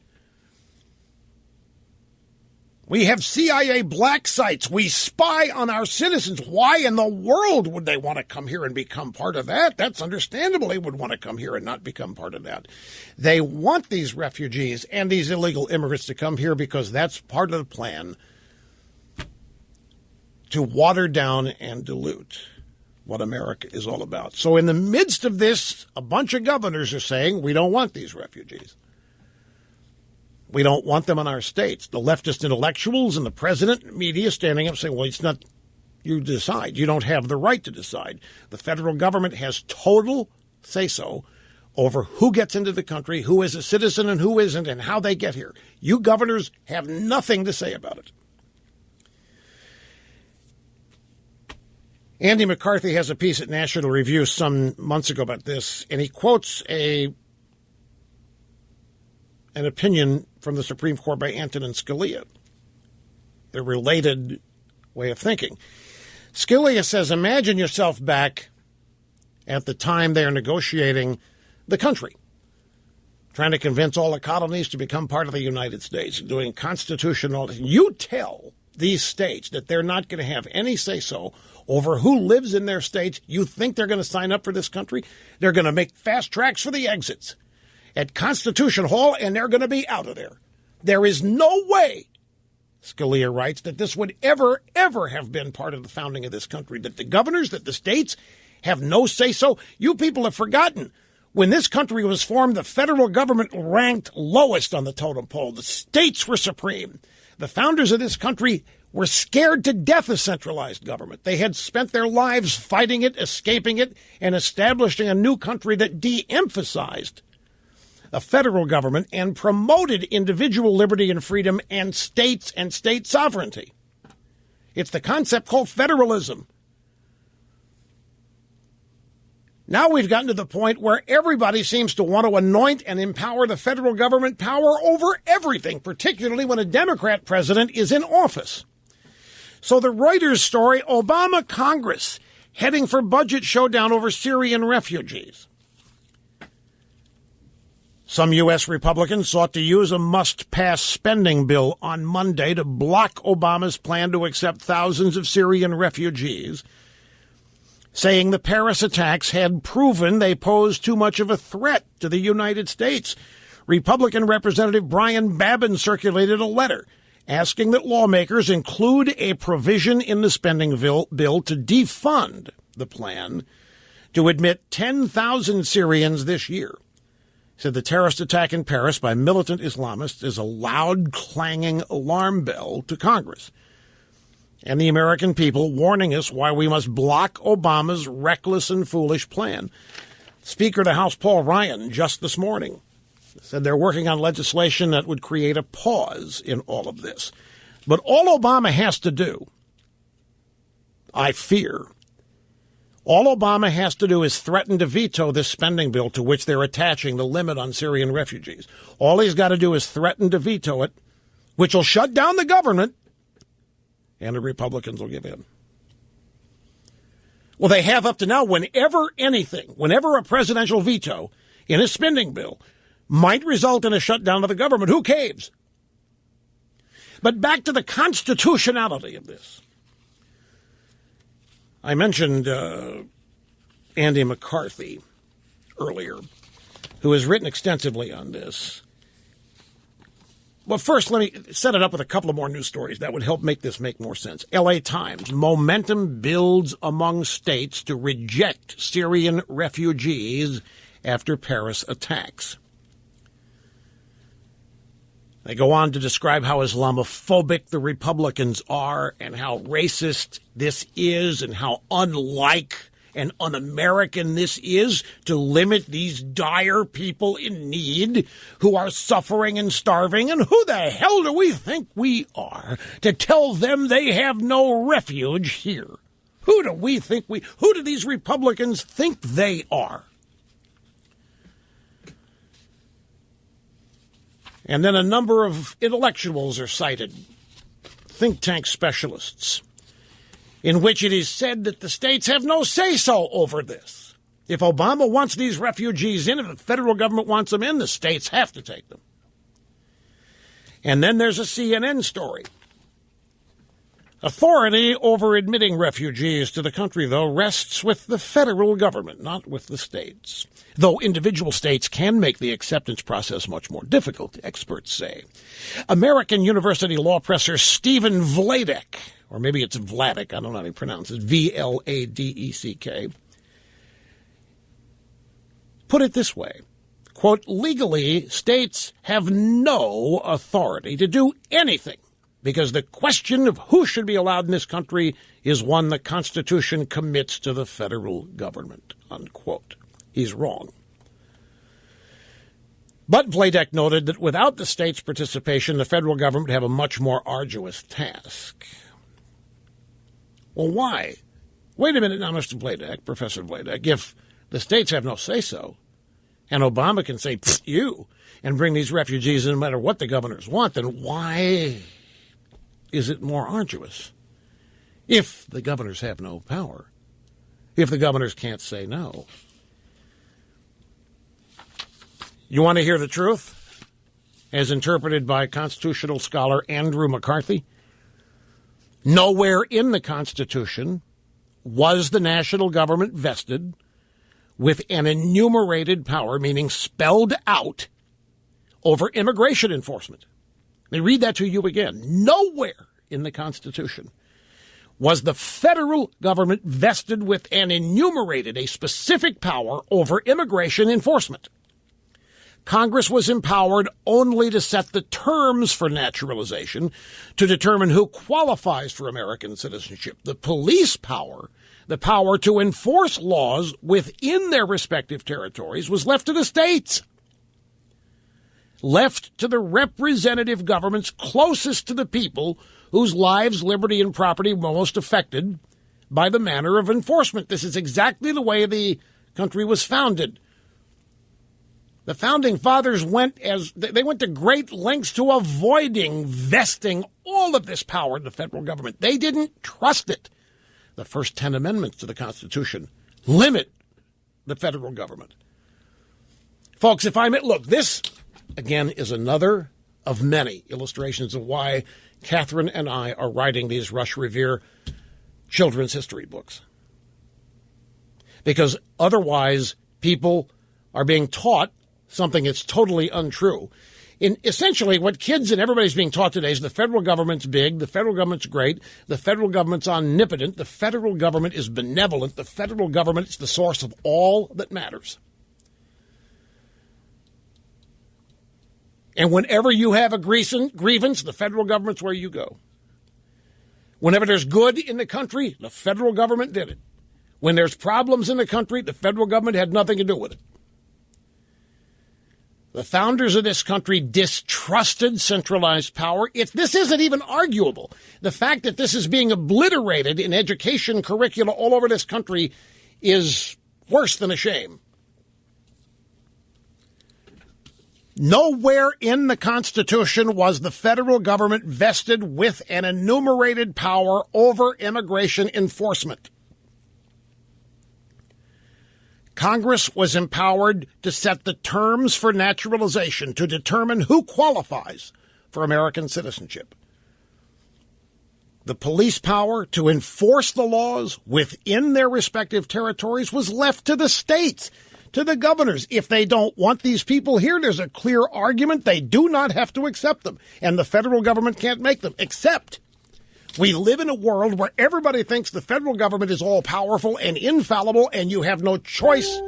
We have CIA black sites. We spy on our citizens. Why in the world would they want to come here and become part of that? That's understandable. They would want to come here and not become part of that. They want these refugees and these illegal immigrants to come here because that's part of the plan to water down and dilute what America is all about. So in the midst of this, a bunch of governors are saying, we don't want these refugees. We don't want them in our states. The leftist intellectuals and the president and media standing up saying, well, it's not, you decide. You don't have the right to decide. The federal government has total say-so over who gets into the country, who is a citizen and who isn't, and how they get here. You governors have nothing to say about it. Andy McCarthy has a piece at National Review some months ago about this, and he quotes an opinion from the Supreme Court by Antonin Scalia. They're related way of thinking. Scalia says, imagine yourself back at the time they're negotiating the country, trying to convince all the colonies to become part of the United States, doing constitutional. You tell these states that they're not going to have any say-so over who lives in their states. You think they're going to sign up for this country? They're going to make fast tracks for the exits at Constitution Hall, and they're going to be out of there. There is no way, Scalia writes, that this would ever have been part of the founding of this country, that the governors, that the states have no say-so. You people have forgotten. When this country was formed, the federal government ranked lowest on the totem pole. The states were supreme. The founders of this country were scared to death of centralized government. They had spent their lives fighting it, escaping it, and establishing a new country that de-emphasized a federal government and promoted individual liberty and freedom and states and state sovereignty. It's the concept called federalism. Now we've gotten to the point where everybody seems to want to anoint and empower the federal government power over everything, particularly when a Democrat president is in office. So the Reuters story, Obama Congress heading for budget showdown over Syrian refugees. Some U.S. Republicans sought to use a must-pass spending bill on Monday to block Obama's plan to accept thousands of Syrian refugees, saying the Paris attacks had proven they posed too much of a threat to the United States. Republican Representative Brian Babin circulated a letter asking that lawmakers include a provision in the spending bill to defund the plan to admit 10,000 Syrians this year. He said the terrorist attack in Paris by militant Islamists is a loud, clanging alarm bell to Congress and the American people, warning us why we must block Obama's reckless and foolish plan. Speaker of the House Paul Ryan just this morning said they're working on legislation that would create a pause in all of this. But all Obama has to do, I fear, all Obama has to do is threaten to veto this spending bill to which they're attaching the limit on Syrian refugees. All he's got to do is threaten to veto it, which will shut down the government, and the Republicans will give in. Well, they have up to now. Whenever a presidential veto in a spending bill might result in a shutdown of the government, who caves? But back to the constitutionality of this. I mentioned Andy McCarthy earlier, who has written extensively on this. Well, first, let me set it up with a couple of more news stories that would help make this make more sense. L.A. Times, momentum builds among states to reject Syrian refugees after Paris attacks. They go on to describe how Islamophobic the Republicans are and how racist this is and how unlike and un-American this is to limit these dire people in need who are suffering and starving. And who the hell do we think we are to tell them they have no refuge here? Who do these Republicans think they are? And then a number of intellectuals are cited, think tank specialists, in which it is said that the states have no say-so over this. If Obama wants these refugees in, if the federal government wants them in, the states have to take them. And then there's a CNN story Authority over admitting refugees to the country, though, rests with the federal government, not with the states. Though individual states can make the acceptance process much more difficult, experts say. American University law professor Stephen Vladek, or maybe it's Vladek, I don't know how to pronounce it, V-L-A-D-E-C-K, put it this way, quote, legally, states have no authority to do anything because the question of who should be allowed in this country is one the Constitution commits to the federal government, unquote. He's wrong. But Vladek noted that without the states' participation, the federal government would have a much more arduous task. Well, why? Wait a minute now, Mr. Vladek, Professor Vladek. If the states have no say-so, and Obama can say, you, and bring these refugees in no matter what the governors want, then why is it more arduous? If the governors have no power, if the governors can't say no. You want to hear the truth? As interpreted by constitutional scholar Andrew McCarthy? Nowhere in the Constitution was the national government vested with an enumerated power, meaning spelled out, over immigration enforcement. Let me read that to you again. Nowhere in the Constitution was the federal government vested with an enumerated, a specific power over immigration enforcement. Congress was empowered only to set the terms for naturalization, to determine who qualifies for American citizenship. The police power, the power to enforce laws within their respective territories, was left to the states. Left to the representative governments closest to the people whose lives, liberty, and property were most affected by the manner of enforcement. This is exactly the way the country was founded. The founding fathers went to great lengths to avoiding vesting all of this power in the federal government. They didn't trust it. The first 10 amendments to the Constitution limit the federal government. Folks, if I may, look, this, again, is another of many illustrations of why Catherine and I are writing these Rush Revere children's history books. Because otherwise, people are being taught something that's totally untrue. In essentially, what kids and everybody's being taught today is the federal government's big, the federal government's great, the federal government's omnipotent, the federal government is benevolent, the federal government is the source of all that matters. And whenever you have a grievance, the federal government's where you go. Whenever there's good in the country, the federal government did it. When there's problems in the country, the federal government had nothing to do with it. The founders of this country distrusted centralized power. This isn't even arguable. The fact that this is being obliterated in education curricula all over this country is worse than a shame. Nowhere in the Constitution was the federal government vested with an enumerated power over immigration enforcement. Congress was empowered to set the terms for naturalization, to determine who qualifies for American citizenship. The police power to enforce the laws within their respective territories was left to the states, to the governors. If they don't want these people here, there's a clear argument they do not have to accept them, and the federal government can't make them, except we live in a world where everybody thinks the federal government is all-powerful and infallible, and you have no choice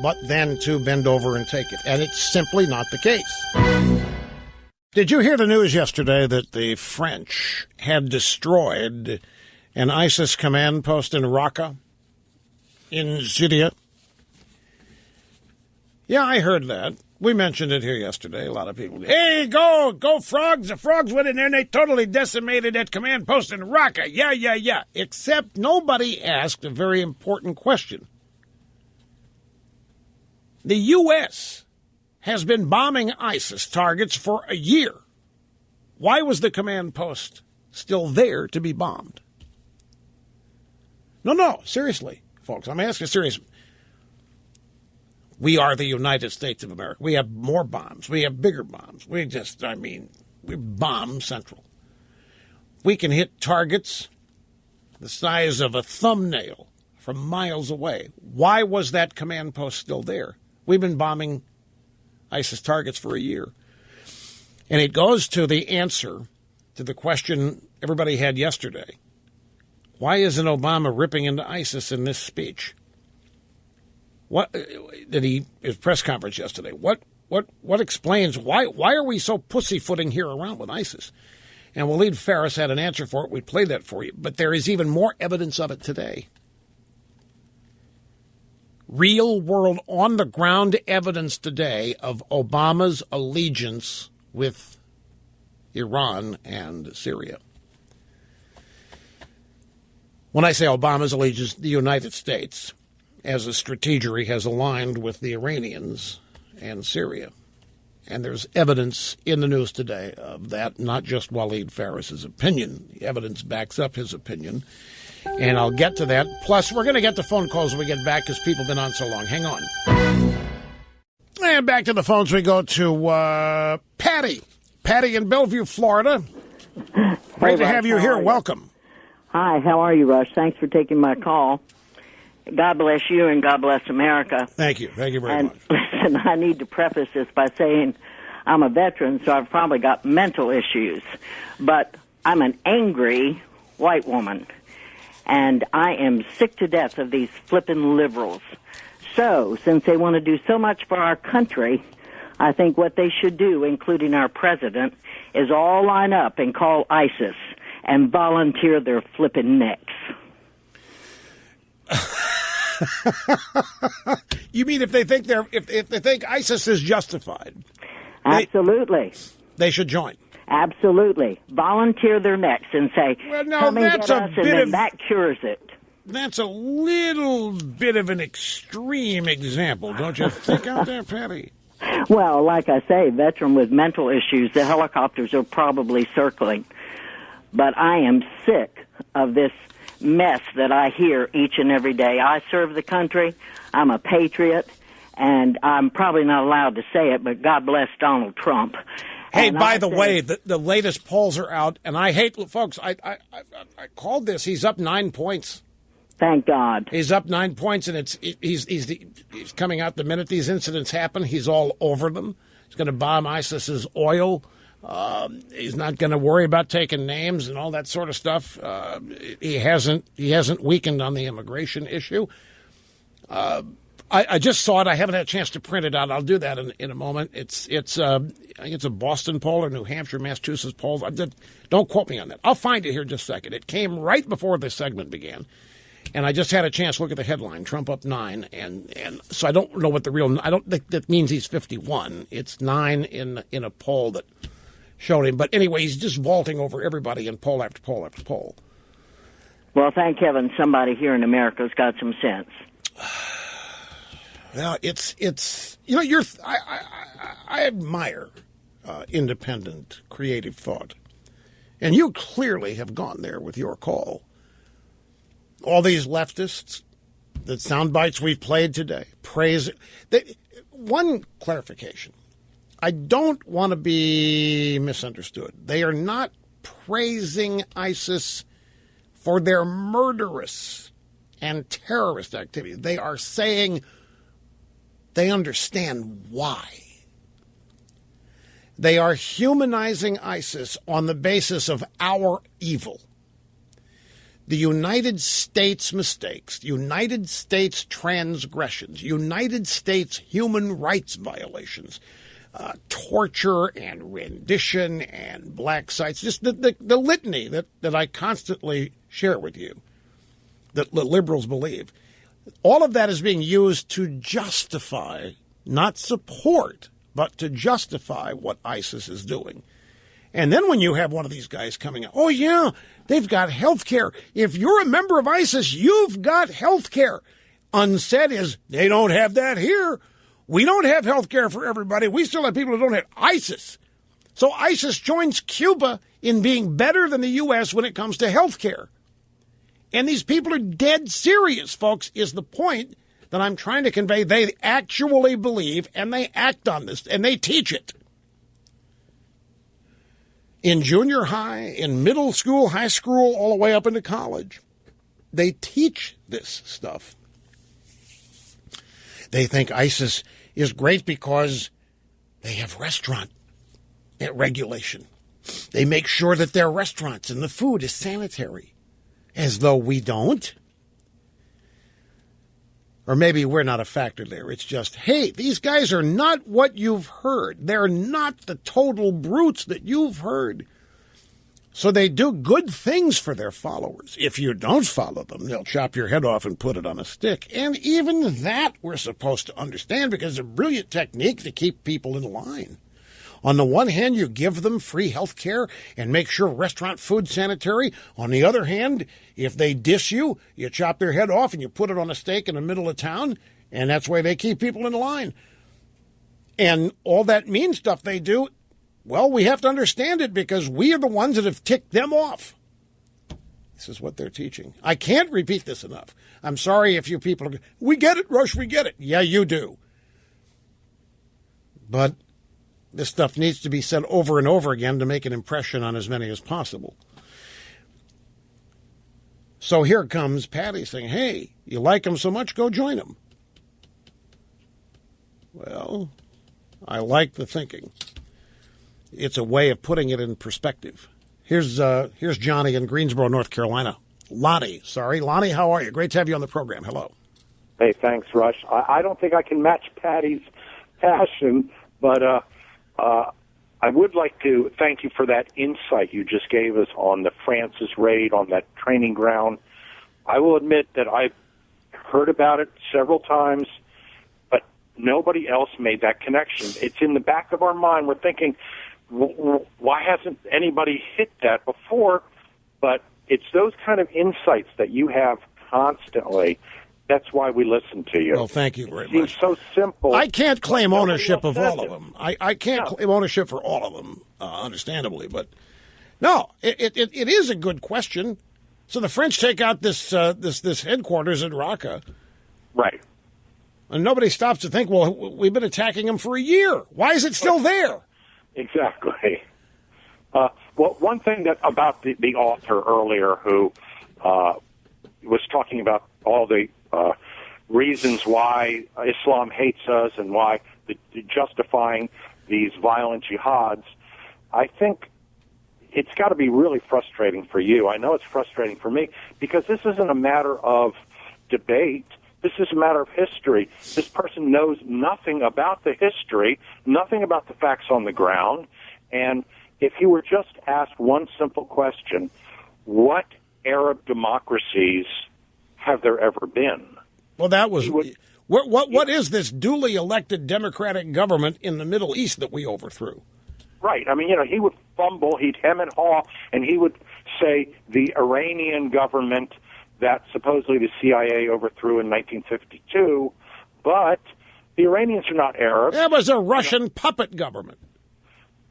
but then to bend over and take it. And it's simply not the case. Did you hear the news yesterday that the French had destroyed an ISIS command post in Raqqa, in Syria? Yeah, I heard that. We mentioned it here yesterday. A lot of people, hey, go frogs. The frogs went in there and they totally decimated that command post in Raqqa. Yeah. Except nobody asked a very important question. The U.S. has been bombing ISIS targets for a year. Why was the command post still there to be bombed? No, seriously, folks, I'm asking seriously. We are the United States of America. We have more bombs. We have bigger bombs. We bomb Central. We can hit targets the size of a thumbnail from miles away. Why was that command post still there? We've been bombing ISIS targets for a year. And it goes to the answer to the question everybody had yesterday. Why isn't Obama ripping into ISIS in this speech? What did his press conference yesterday? What explains why are we so pussyfooting here around with ISIS? And Waleed Farris had an answer for it. We played that for you. But there is even more evidence of it today. Real world, on the ground evidence today of Obama's allegiance with Iran and Syria. When I say Obama's allegiance, the United States, as a strategery, has aligned with the Iranians and Syria. And there's evidence in the news today of that, not just Waleed Farris's opinion. The evidence backs up his opinion. And I'll get to that. Plus, we're going to get to phone calls when we get back because people have been on so long. Hang on. And back to the phones we go to Patty. Patty in Bellevue, Florida. Great to have you here. Welcome. Hi, how are you, Rush? Thanks for taking my call. God bless you and God bless America. Thank you. Thank you very much. Listen, I need to preface this by saying I'm a veteran, so I've probably got mental issues. But I'm an angry white woman, and I am sick to death of these flippin' liberals. So, since they want to do so much for our country, I think what they should do, including our president, is all line up and call ISIS and volunteer their flippin' necks. You mean if they think if they think ISIS is justified? Absolutely. They should join. Absolutely. Volunteer their necks and say, well, no, come and that's get a us, bit and then of, that cures it. That's a little bit of an extreme example, don't you think out there, Patty? Well, like I say, veteran with mental issues, the helicopters are probably circling. But I am sick of this mess that I hear each and every day. I serve the country. I'm a patriot. And I'm probably not allowed to say it, but God bless Donald Trump. Hey, and by the way, the latest polls are out, and I hate, folks, I called this. He's up 9 points. Thank God. He's up 9 points, and he's coming out the minute these incidents happen. He's all over them. He's going to bomb ISIS's oil. He's not going to worry about taking names and all that sort of stuff. He hasn't weakened on the immigration issue. I just saw it. I haven't had a chance to print it out. I'll do that in a moment. I think it's a Boston poll or New Hampshire, Massachusetts poll. Don't quote me on that. I'll find it here in just a second. It came right before this segment began. And I just had a chance to look at the headline, Trump up 9. And so I don't know what I don't think that means he's 51. It's 9 in a poll that showed him. But anyway, he's just vaulting over everybody in poll after poll after poll. Well, thank heaven somebody here in America's got some sense. Well, it's I admire independent, creative thought. And you clearly have gone there with your call. All these leftists, the sound bites we've played today, praise. One clarification. I don't want to be misunderstood. They are not praising ISIS for their murderous and terrorist activity. They are saying they understand why. They are humanizing ISIS on the basis of our evil. The United States mistakes, United States transgressions, United States human rights violations, torture and rendition and black sites, just the litany that I constantly share with you, that the liberals believe. All of that is being used to justify, not support, but to justify what ISIS is doing. And then when you have one of these guys coming out, oh, yeah, they've got health care. If you're a member of ISIS, you've got health care. Unsaid is they don't have that here. We don't have health care for everybody. We still have people who don't have ISIS. So ISIS joins Cuba in being better than the U.S. when it comes to health care. And these people are dead serious, folks, is the point that I'm trying to convey. They actually believe, and they act on this, and they teach it. in junior high, in middle school, high school, all the way up into college. They teach this stuff. They think ISIS is great because they have restaurant regulation. They make sure that their restaurants and the food is sanitary, as though we don't. Or maybe we're not a factor there. It's just, hey, these guys are not what you've heard. They're not the total brutes that you've heard. So they do good things for their followers. If you don't follow them, they'll chop your head off and put it on a stick. And even that we're supposed to understand, because it's a brilliant technique to keep people in line. On the one hand, you give them free health care and make sure restaurant food's sanitary. On the other hand, if they diss you, you chop their head off and you put it on a stake in the middle of town, and that's why they keep people in line. And all that mean stuff they do, well, we have to understand it because we are the ones that have ticked them off. This is what they're teaching. I can't repeat this enough. I'm sorry if you people are, we get it, Rush, we get it. Yeah, you do. But this stuff needs to be said over and over again to make an impression on as many as possible. So here comes Patty saying, hey, you like them so much, go join them. Well, I like the thinking. It's a way of putting it in perspective. Here's Johnny in Greensboro, North Carolina. Lonnie, how are you? Great to have you on the program. Hello. Hey, thanks, Rush. I don't think I can match Patty's passion, but I would like to thank you for that insight you just gave us on the Francis raid, on that training ground. I will admit that I've heard about it several times, but nobody else made that connection. It's in the back of our mind. We're thinking, why hasn't anybody hit that before? But it's those kind of insights that you have constantly. That's why we listen to you. Well, thank you very much. It seems so simple. I can't claim ownership of all of them. I can't claim ownership for all of them, understandably. But no, it is a good question. So the French take out this headquarters at Raqqa. Right. And nobody stops to think, well, we've been attacking them for a year. Why is it still there? Exactly. Well, one thing that about the author earlier who was talking about all the reasons why Islam hates us and why justifying these violent jihads, I think it's got to be really frustrating for you. I know it's frustrating for me because this isn't a matter of debate. This is a matter of history. This person knows nothing about the history, nothing about the facts on the ground. And if he were just asked one simple question, what Arab democracies have there ever been? Well, that was what is this duly elected democratic government in the Middle East that we overthrew? Right. I mean, he would fumble, he'd hem and haw, and he would say the Iranian government that supposedly the CIA overthrew in 1952, but the Iranians are not Arab. That was a Russian puppet government.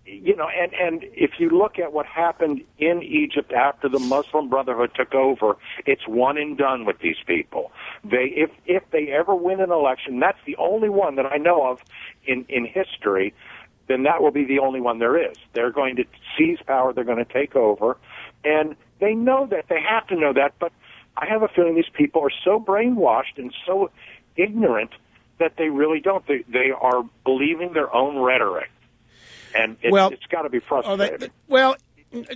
And if you look at what happened in Egypt after the Muslim Brotherhood took over, it's one and done with these people. If they ever win an election, that's the only one that I know of in history, then that will be the only one there is. They're going to seize power, they're going to take over, and they know that, they have to know that, but I have a feeling these people are so brainwashed and so ignorant that they really don't. They are believing their own rhetoric. And it's got to be frustrating.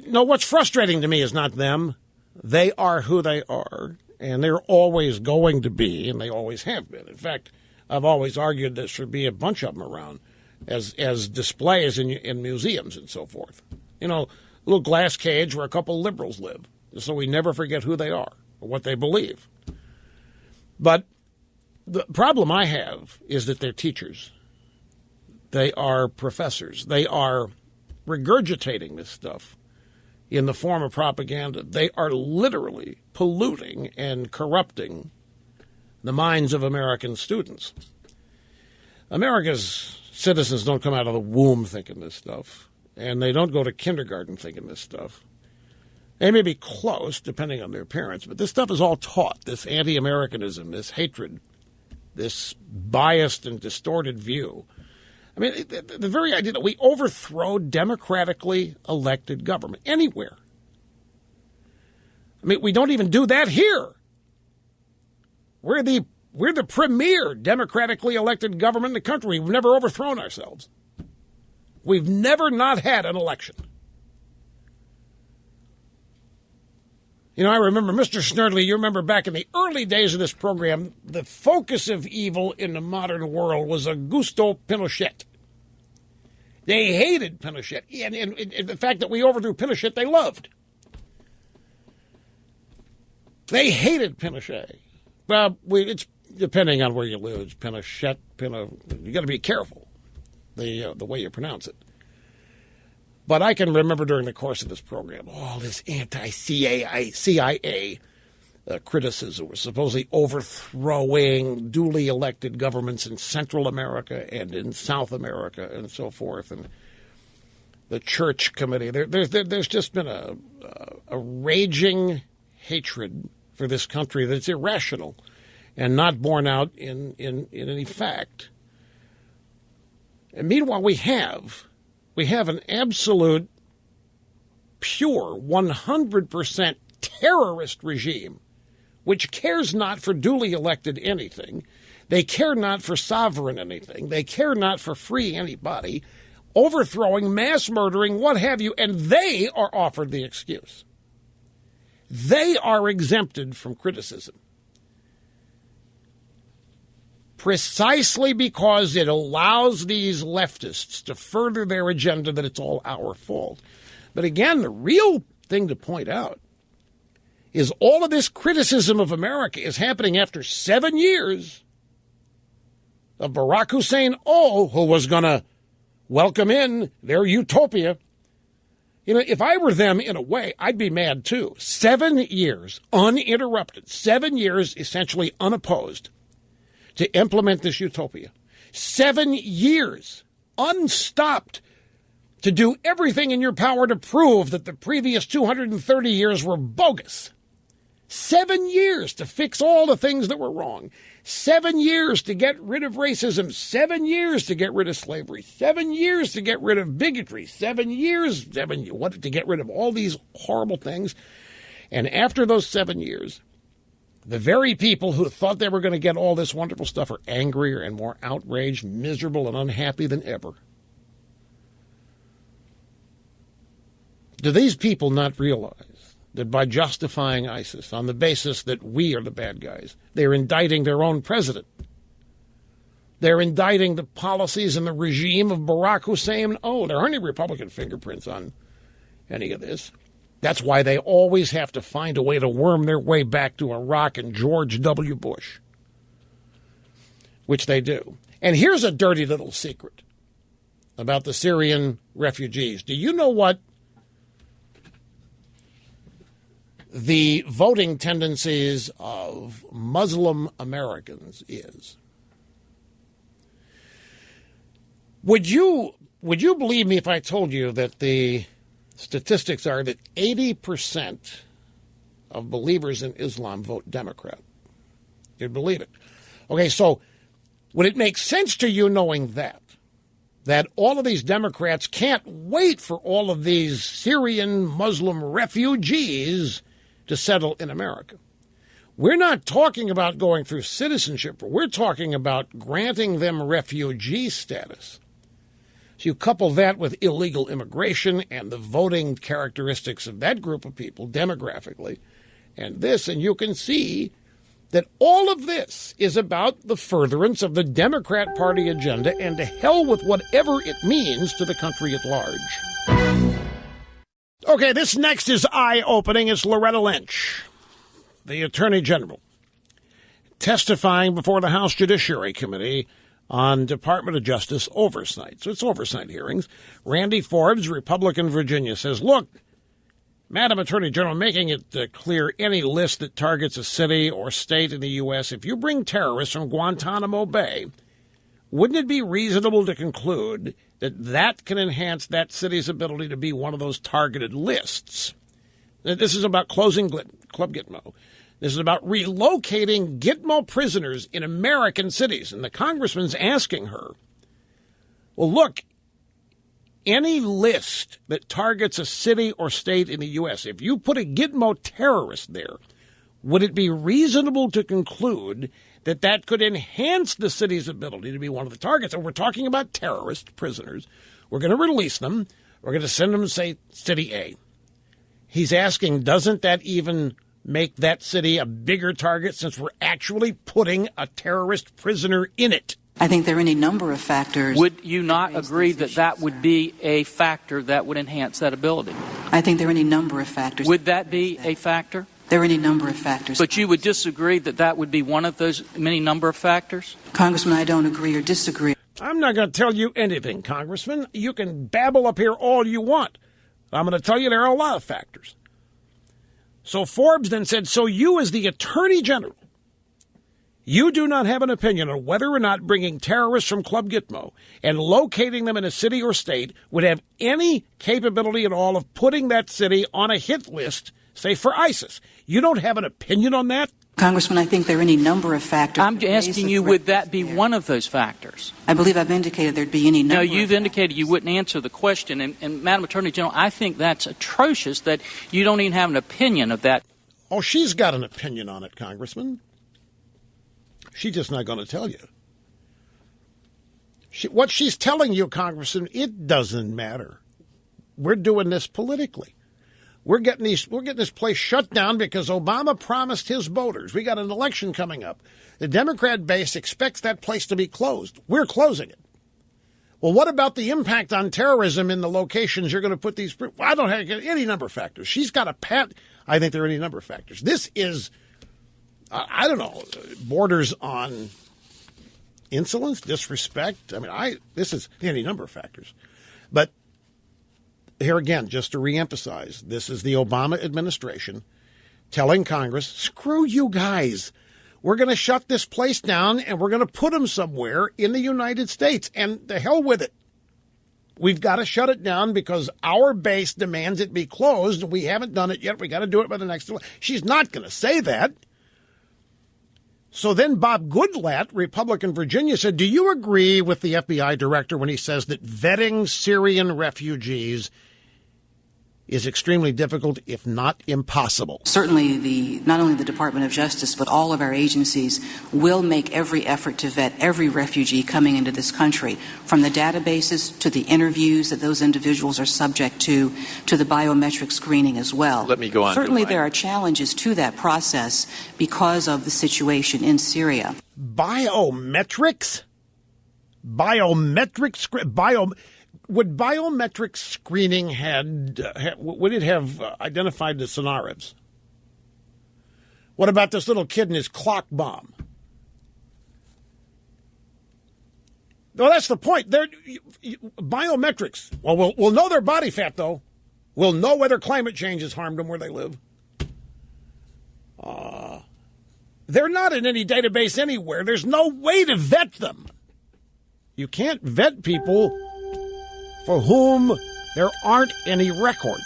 No, what's frustrating to me is not them. They are who they are, and they're always going to be, and they always have been. In fact, I've always argued there should be a bunch of them around as displays in museums and so forth. A little glass cage where a couple liberals live, so we never forget who they are or what they believe. But the problem I have is that they're teachers. They are professors. They are regurgitating this stuff in the form of propaganda. They are literally polluting and corrupting the minds of American students. America's citizens don't come out of the womb thinking this stuff, and they don't go to kindergarten thinking this stuff. They may be close, depending on their parents, but this stuff is all taught, this anti-Americanism, this hatred, this biased and distorted view I mean, the very idea that we overthrow democratically elected government anywhere. I mean, we don't even do that here. We're the premier democratically elected government in the country. We've never overthrown ourselves. We've never not had an election. You know, I remember, Mr. Snerdley, you remember back in the early days of this program, the focus of evil in the modern world was Augusto Pinochet. They hated Pinochet. And the fact that we overthrew Pinochet, they loved. They hated Pinochet. Well, it's depending on where you live. It's Pinochet, you got to be careful the way you pronounce it. But I can remember during the course of this program, all this anti-CIA criticism was supposedly overthrowing duly elected governments in Central America and in South America and so forth, and the Church Committee. There's just been a raging hatred for this country that's irrational and not borne out in any fact. And meanwhile, we have an absolute, pure, 100% terrorist regime which cares not for duly elected anything. They care not for sovereign anything. They care not for free anybody, overthrowing, mass murdering, what have you, and they are offered the excuse. They are exempted from criticism. Precisely because it allows these leftists to further their agenda that it's all our fault. But again, the real thing to point out is all of this criticism of America is happening after 7 years of Barack Hussein, who was going to welcome in their utopia. You know, if I were them in a way, I'd be mad too. 7 years uninterrupted, 7 years essentially unopposed to implement this utopia. 7 years unstopped to do everything in your power to prove that the previous 230 years were bogus. 7 years to fix all the things that were wrong. 7 years to get rid of racism. 7 years to get rid of slavery. 7 years to get rid of bigotry. 7 years to get rid of all these horrible things. And after those 7 years, the very people who thought they were going to get all this wonderful stuff are angrier and more outraged, miserable, and unhappy than ever. Do these people not realize that by justifying ISIS on the basis that we are the bad guys, they're indicting their own president? They're indicting the policies and the regime of Barack Hussein. There aren't any Republican fingerprints on any of this. That's why they always have to find a way to worm their way back to Iraq and George W. Bush, which they do. And here's a dirty little secret about the Syrian refugees. Do you know what the voting tendencies of Muslim Americans is? Would you believe me if I told you that the statistics are that 80% of believers in Islam vote Democrat? You'd believe it. Okay, so would it make sense to you knowing that all of these Democrats can't wait for all of these Syrian Muslim refugees to settle in America? We're not talking about going through citizenship. We're talking about granting them refugee status. So you couple that with illegal immigration and the voting characteristics of that group of people demographically, and you can see that all of this is about the furtherance of the Democrat Party agenda, and to hell with whatever it means to the country at large. Okay, this next is eye-opening. It's Loretta Lynch, the Attorney General, testifying before the House Judiciary Committee on Department of Justice oversight. So it's oversight hearings. Randy Forbes, Republican, Virginia, says, look, Madam Attorney General, making it clear any list that targets a city or state in the U.S., if you bring terrorists from Guantanamo Bay, wouldn't it be reasonable to conclude that can enhance that city's ability to be one of those targeted lists? This is about closing Club Gitmo. This is about relocating Gitmo prisoners in American cities. And the congressman's asking her, Well, look, any list that targets a city or state in the U.S., if you put a Gitmo terrorist there, would it be reasonable to conclude that that could enhance the city's ability to be one of the targets? And we're talking about terrorist prisoners. We're going to release them. We're going to send them to, say, City A. He's asking, doesn't that even make that city a bigger target since we're actually putting a terrorist prisoner in it? I think there are any number of factors. Would you not agree that that would be a factor that would enhance that ability? I think there are any number of factors. Would that be a factor? There are any number of factors. But you would disagree that that would be one of those many number of factors? Congressman, I don't agree or disagree. I'm not going to tell you anything, Congressman. You can babble up here all you want. I'm going to tell you there are a lot of factors. So Forbes then said, so you as the Attorney General, you do not have an opinion on whether or not bringing terrorists from Club Gitmo and locating them in a city or state would have any capability at all of putting that city on a hit list, say, for ISIS. You don't have an opinion on that? Congressman, I think there are any number of factors. I'm asking you, would that be one of those factors? I believe I've indicated there'd be any number. No, you've indicated you wouldn't answer the question. And Madam Attorney General, I think that's atrocious that you don't even have an opinion of that. Oh, she's got an opinion on it, Congressman. She's just not going to tell you. What she's telling you, Congressman, it doesn't matter. We're doing this politically. We're getting this place shut down because Obama promised his voters. We got an election coming up. The Democrat base expects that place to be closed. We're closing it. Well, what about the impact on terrorism in the locations you're going to put these? I don't have any number of factors. She's got a pat. I think there are any number of factors. This is, I don't know, borders on insolence, disrespect. I mean, this is any number of factors. But here again, just to reemphasize, this is the Obama administration telling Congress, screw you guys. We're going to shut this place down and we're going to put them somewhere in the United States. And the hell with it. We've got to shut it down because our base demands it be closed. And we haven't done it yet. We got to do it by the next election. She's not going to say that. So then Bob Goodlatte, Republican Virginia, said, do you agree with the FBI director when he says that vetting Syrian refugees is extremely difficult, if not impossible? Certainly, not only the Department of Justice, but all of our agencies will make every effort to vet every refugee coming into this country, from the databases to the interviews that those individuals are subject to the biometric screening as well. Let me go on. Certainly, there are challenges to that process because of the situation in Syria. Biometrics? Would biometric screening would it have identified the Senaribs? What about this little kid and his clock bomb? Well, that's the point. Biometrics. Well, we'll know their body fat, though. We'll know whether climate change has harmed them where they live. They're not in any database anywhere. There's no way to vet them. You can't vet people for whom there aren't any records.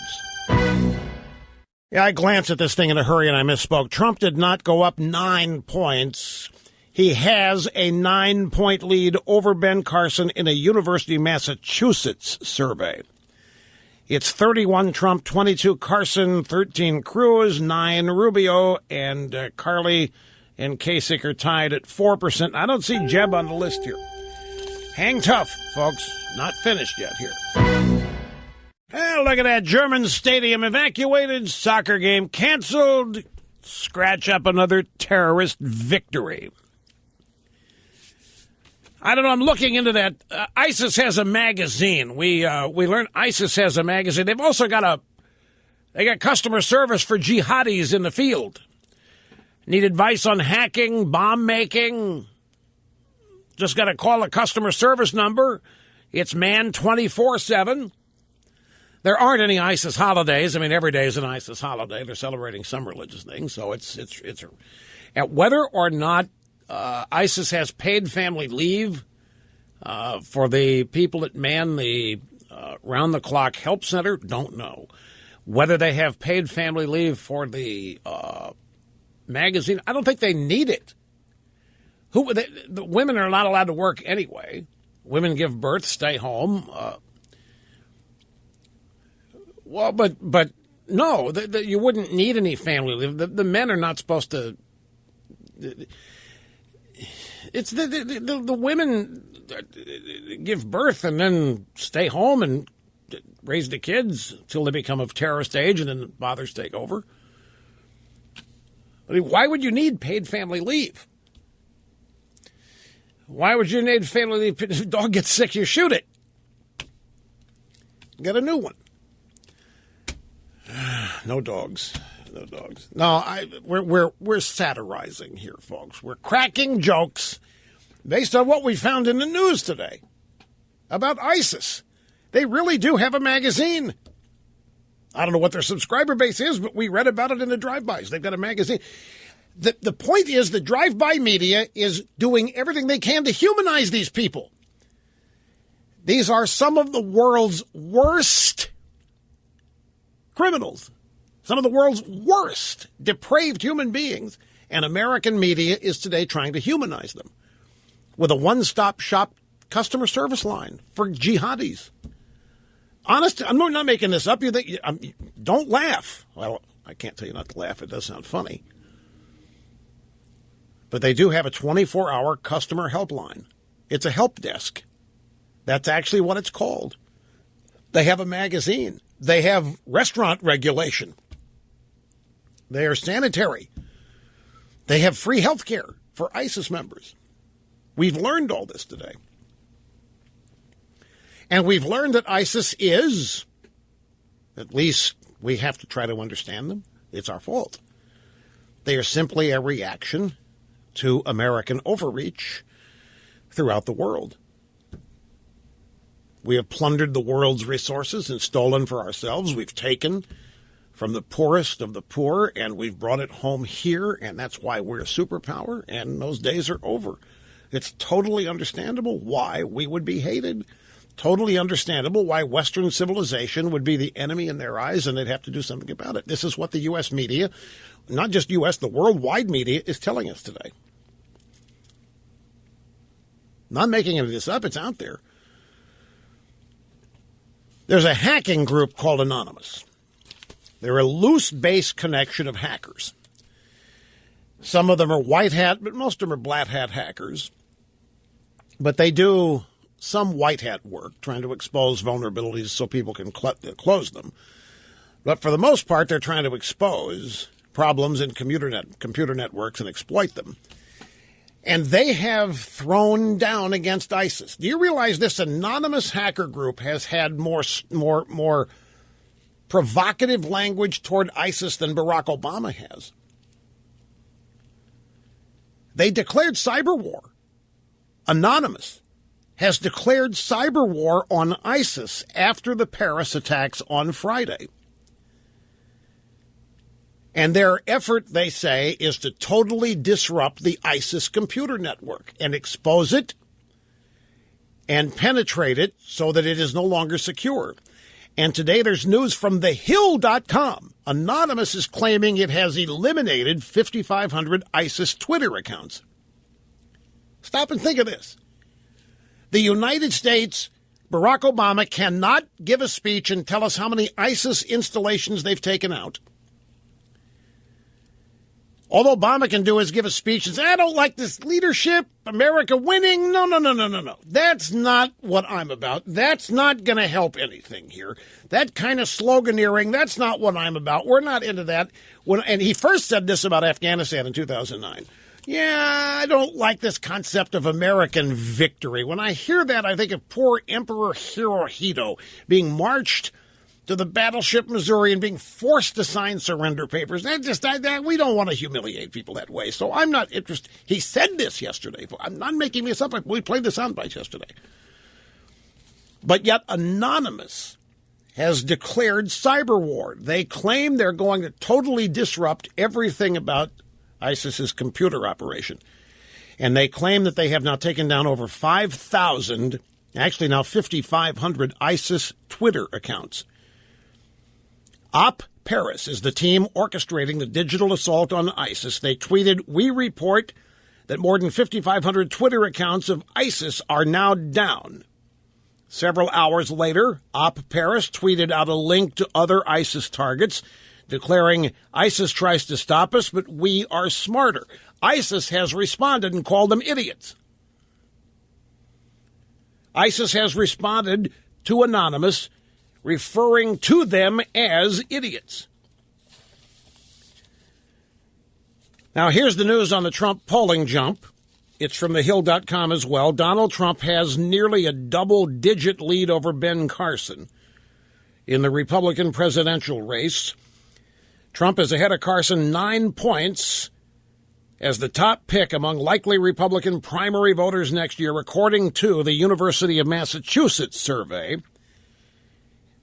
Yeah, I glanced at this thing in a hurry and I misspoke. Trump did not go up 9 points. He has a 9-point lead over Ben Carson in a University of Massachusetts survey. It's 31 Trump, 22 Carson, 13 Cruz, 9 Rubio, and Carly and Kasich are tied at 4%. I don't see Jeb on the list here. Hang tough, folks. Not finished yet here. Well, look at that. German stadium evacuated. Soccer game canceled. Scratch up another terrorist victory. I don't know. I'm looking into that. ISIS has a magazine. We learned ISIS has a magazine. They've also got customer service for jihadis in the field. Need advice on hacking, bomb making? Just got to call a customer service number. It's manned 24/7. There aren't any ISIS holidays. I mean, every day is an ISIS holiday. They're celebrating some religious thing. So it's whether or not ISIS has paid family leave for the people that man the round-the-clock help center, don't know. Whether they have paid family leave for the magazine, I don't think they need it. The women are not allowed to work anyway. Women give birth, stay home. But no, you wouldn't need any family leave. The men are not supposed to. It's the women give birth and then stay home and raise the kids till they become of terrorist age, and then the fathers take over. I mean, why would you need paid family leave? Why would you need family leave? If a dog gets sick, you shoot it. Get a new one. No dogs. No dogs. No, we're satirizing here, folks. We're cracking jokes based on what we found in the news today about ISIS. They really do have a magazine. I don't know what their subscriber base is, but we read about it in the drive-bys. They've got a magazine. The point is the drive-by media is doing everything they can to humanize these people. These are some of the world's worst criminals, some of the world's worst depraved human beings, and American media is today trying to humanize them with a one-stop shop customer service line for jihadis. Honest, I'm not making this up. You think? Don't laugh. Well, I can't tell you not to laugh. It does sound funny. But they do have a 24-hour customer helpline. It's a help desk. That's actually what it's called. They have a magazine. They have restaurant regulation. They are sanitary. They have free health care for ISIS members. We've learned all this today. And we've learned that ISIS is, at least we have to try to understand them. It's our fault. They are simply a reaction to American overreach throughout the world. We have plundered the world's resources and stolen for ourselves. We've taken from the poorest of the poor, and we've brought it home here, and that's why we're a superpower, and those days are over. It's totally understandable why we would be hated. Totally understandable why Western civilization would be the enemy in their eyes, and they'd have to do something about it. This is what the U.S. media, not just U.S., the worldwide media, is telling us today. Not making any of this up, it's out there. There's a hacking group called Anonymous. They're a loose base connection of hackers. Some of them are white hat, but most of them are black hat hackers. But they do some white hat work, trying to expose vulnerabilities so people can close them. But for the most part, they're trying to expose problems in computer networks and exploit them. And they have thrown down against ISIS. Do you realize this anonymous hacker group has had more provocative language toward ISIS than Barack Obama has? They declared cyber war. Anonymous has declared cyber war on ISIS after the Paris attacks on Friday. And their effort, they say, is to totally disrupt the ISIS computer network and expose it and penetrate it so that it is no longer secure. And today there's news from thehill.com. Anonymous is claiming it has eliminated 5,500 ISIS Twitter accounts. Stop and think of this. The United States, Barack Obama, cannot give a speech and tell us how many ISIS installations they've taken out. All Obama can do is give a speech and say, I don't like this leadership, America winning. No. That's not what I'm about. That's not going to help anything here. That kind of sloganeering, that's not what I'm about. We're not into that. And he first said this about Afghanistan in 2009. Yeah, I don't like this concept of American victory. When I hear that, I think of poor Emperor Hirohito being marched to the battleship Missouri and being forced to sign surrender papers. We don't want to humiliate people that way. So I'm not interested. He said this yesterday. I'm not making this up. We played the soundbites yesterday. But yet Anonymous has declared cyber war. They claim they're going to totally disrupt everything about ISIS's computer operation. And they claim that they have now taken down over 5,000, actually now 5,500 ISIS Twitter accounts. Op Paris is the team orchestrating the digital assault on ISIS. They tweeted, "We report that more than 5,500 Twitter accounts of ISIS are now down. Several hours later, Op Paris tweeted out a link to other ISIS targets, declaring, ISIS tries to stop us, but we are smarter. ISIS has responded and called them idiots. ISIS has responded to Anonymous, referring to them as idiots. Now, here's the news on the Trump polling jump. It's from thehill.com as well. Donald Trump has nearly a double-digit lead over Ben Carson in the Republican presidential race. Trump is ahead of Carson 9 points as the top pick among likely Republican primary voters next year, according to the University of Massachusetts survey.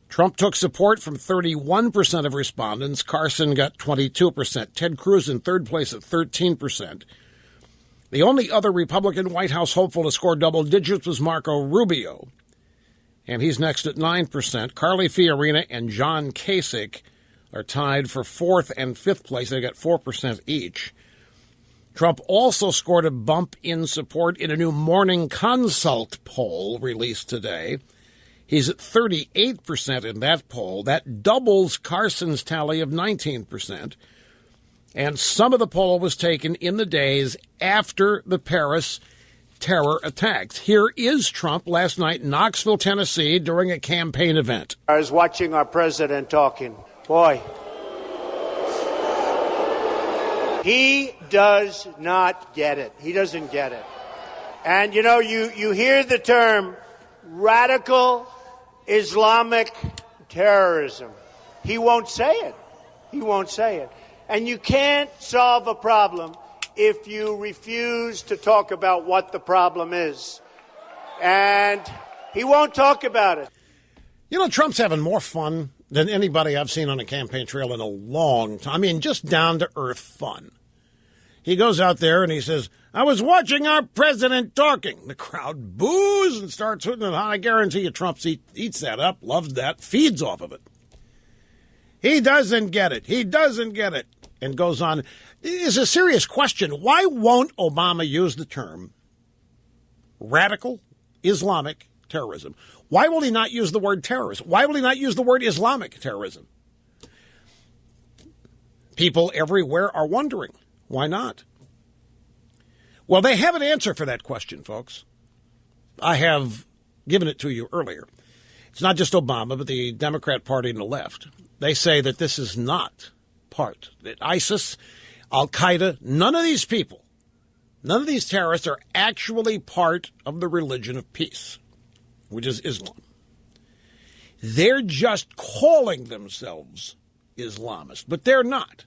Trump took support from 31% of respondents. Carson got 22%. Ted Cruz in third place at 13%. The only other Republican White House hopeful to score double digits was Marco Rubio, and he's next at 9%. Carly Fiorina and John Kasich are tied for fourth and fifth place. They got 4% each. Trump also scored a bump in support in a new Morning Consult poll released today. He's at 38% in that poll. That doubles Carson's tally of 19%. And some of the poll was taken in the days after the Paris terror attacks. Here is Trump last night in Knoxville, Tennessee, during a campaign event. I was watching our president talking. Boy, he does not get it. He doesn't get it. And, you know, you hear the term radical Islamic terrorism. He won't say it. He won't say it. And you can't solve a problem if you refuse to talk about what the problem is. And he won't talk about it. You know, Trump's having more fun than anybody I've seen on a campaign trail in a long time. I mean, just down-to-earth fun. He goes out there and he says, I was watching our president talking. The crowd boos and starts hooting it. I guarantee you Trump eats that up, loves that, feeds off of it. He doesn't get it. He doesn't get it. And goes on. It's a serious question. Why won't Obama use the term radical Islamic terrorism? Why will he not use the word terrorism? Why will he not use the word Islamic terrorism? People everywhere are wondering. Why not? Well, they have an answer for that question, folks. I have given it to you earlier. It's not just Obama, but the Democrat Party and the left. They say that this is not part. That ISIS, Al-Qaeda, none of these people, none of these terrorists are actually part of the religion of peace, which is Islam. They're just calling themselves Islamists, but they're not.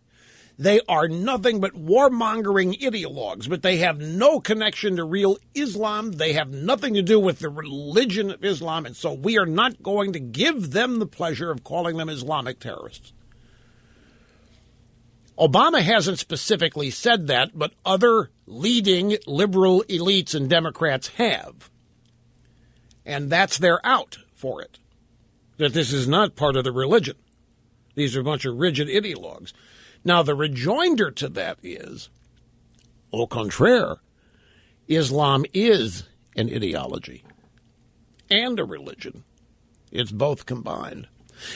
They are nothing but warmongering ideologues, but they have no connection to real Islam. They have nothing to do with the religion of Islam, and so we are not going to give them the pleasure of calling them Islamic terrorists. Obama hasn't specifically said that, but other leading liberal elites and Democrats have. And that's their out for it, that this is not part of the religion. These are a bunch of rigid ideologues. Now, the rejoinder to that is, au contraire, Islam is an ideology and a religion. It's both combined.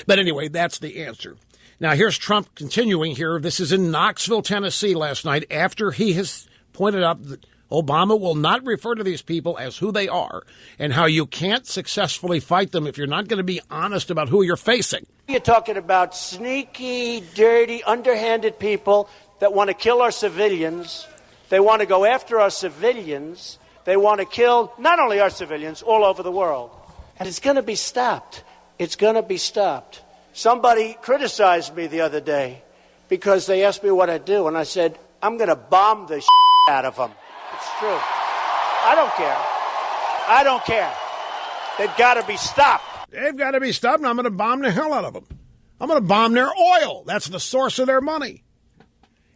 But anyway, that's the answer. Now, here's Trump continuing here. This is in Knoxville, Tennessee last night, after he has pointed out that Obama will not refer to these people as who they are and how you can't successfully fight them if you're not going to be honest about who you're facing. You're talking about sneaky, dirty, underhanded people that want to kill our civilians. They want to go after our civilians. They want to kill not only our civilians, all over the world. And it's going to be stopped. It's going to be stopped. Somebody criticized me the other day because they asked me what I do, and I said, I'm going to bomb the out of them. It's true. I don't care. I don't care. They've got to be stopped. They've got to be stopped, and I'm going to bomb the hell out of them. I'm going to bomb their oil. That's the source of their money.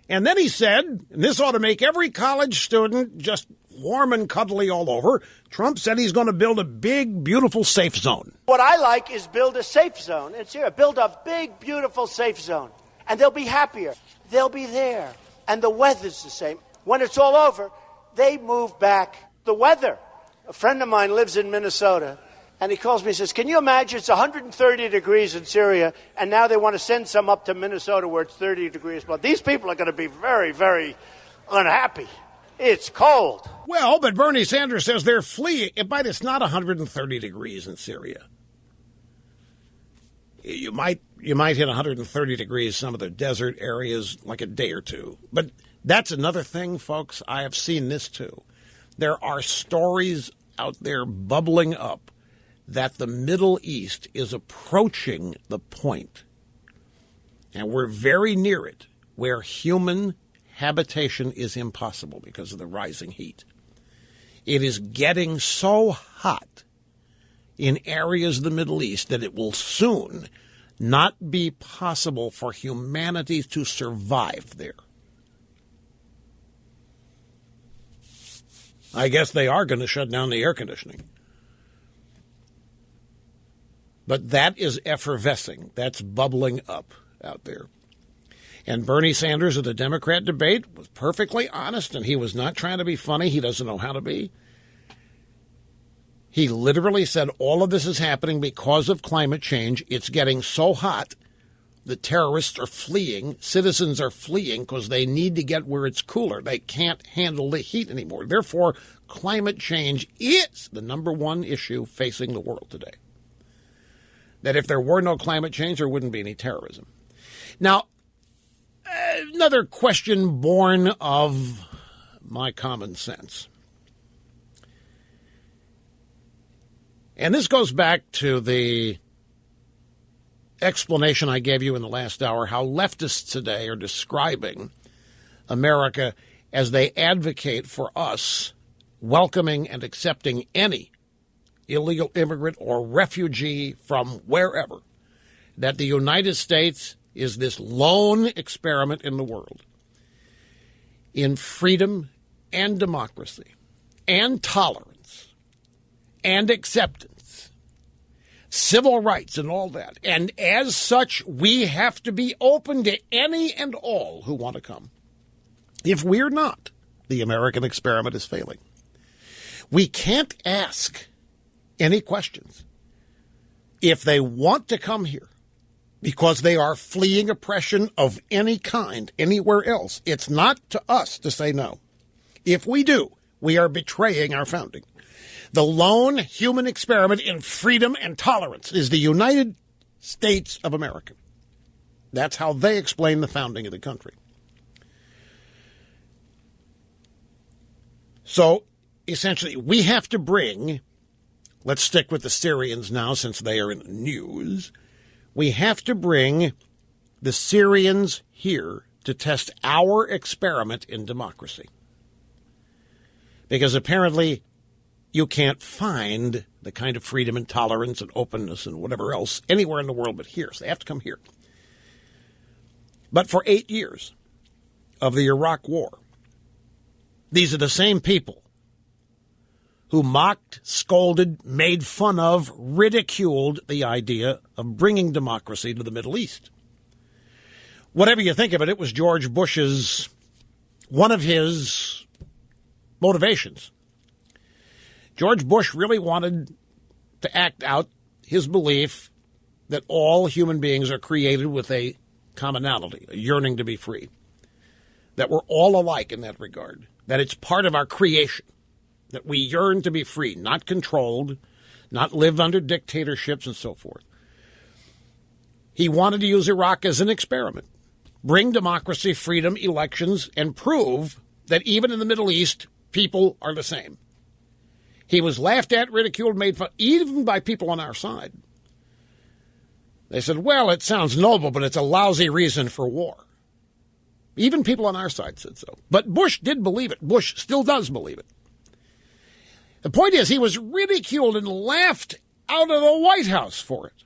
And then he said, and this ought to make every college student just warm and cuddly all over, Trump said he's going to build a big, beautiful safe zone. What I like is build a safe zone. It's here. Build a big, beautiful safe zone. And they'll be happier. They'll be there. And the weather's the same. When it's all over, they move back the weather. A friend of mine lives in Minnesota, and he calls me and says, can you imagine it's 130 degrees in Syria, and now they want to send some up to Minnesota where it's 30 degrees. But these people are going to be very, very unhappy. It's cold. Well, but Bernie Sanders says they're fleeing. But it's not 130 degrees in Syria. You might hit 130 degrees some of the desert areas like a day or two. But that's another thing, folks. I have seen this too. There are stories out there bubbling up that the Middle East is approaching the point, and we're very near it, where human habitation is impossible because of the rising heat. It is getting so hot in areas of the Middle East that it will soon not be possible for humanity to survive there. I guess they are going to shut down the air conditioning. But that is effervescing. That's bubbling up out there. And Bernie Sanders at the Democrat debate was perfectly honest, and he was not trying to be funny. He doesn't know how to be. He literally said all of this is happening because of climate change. It's getting so hot, the terrorists are fleeing, citizens are fleeing because they need to get where it's cooler. They can't handle the heat anymore. Therefore, climate change is the number one issue facing the world today. That if there were no climate change, there wouldn't be any terrorism. Now, another question born of my common sense. And this goes back to the explanation I gave you in the last hour, how leftists today are describing America as they advocate for us welcoming and accepting any illegal immigrant or refugee from wherever, that the United States is this lone experiment in the world in freedom and democracy and tolerance and acceptance, civil rights and all that. And as such, we have to be open to any and all who want to come. If we're not, the American experiment is failing. We can't ask any questions. If they want to come here because they are fleeing oppression of any kind anywhere else, it's not to us to say no. If we do, we are betraying our founding. The lone human experiment in freedom and tolerance is the United States of America. That's how they explain the founding of the country. So, essentially, we have to bring, let's stick with the Syrians now since they are in the news, we have to bring the Syrians here to test our experiment in democracy. Because apparently you can't find the kind of freedom and tolerance and openness and whatever else anywhere in the world but here. So they have to come here. But for 8 years of the Iraq War, these are the same people who mocked, scolded, made fun of, ridiculed the idea of bringing democracy to the Middle East. Whatever you think of it, it was George Bush's, one of his motivations. George Bush really wanted to act out his belief that all human beings are created with a commonality, a yearning to be free, that we're all alike in that regard, that it's part of our creation, that we yearn to be free, not controlled, not live under dictatorships and so forth. He wanted to use Iraq as an experiment, bring democracy, freedom, elections, and prove that even in the Middle East, people are the same. He was laughed at, ridiculed, made fun, even by people on our side. They said, well, it sounds noble, but it's a lousy reason for war. Even people on our side said so. But Bush did believe it. Bush still does believe it. The point is, he was ridiculed and laughed out of the White House for it.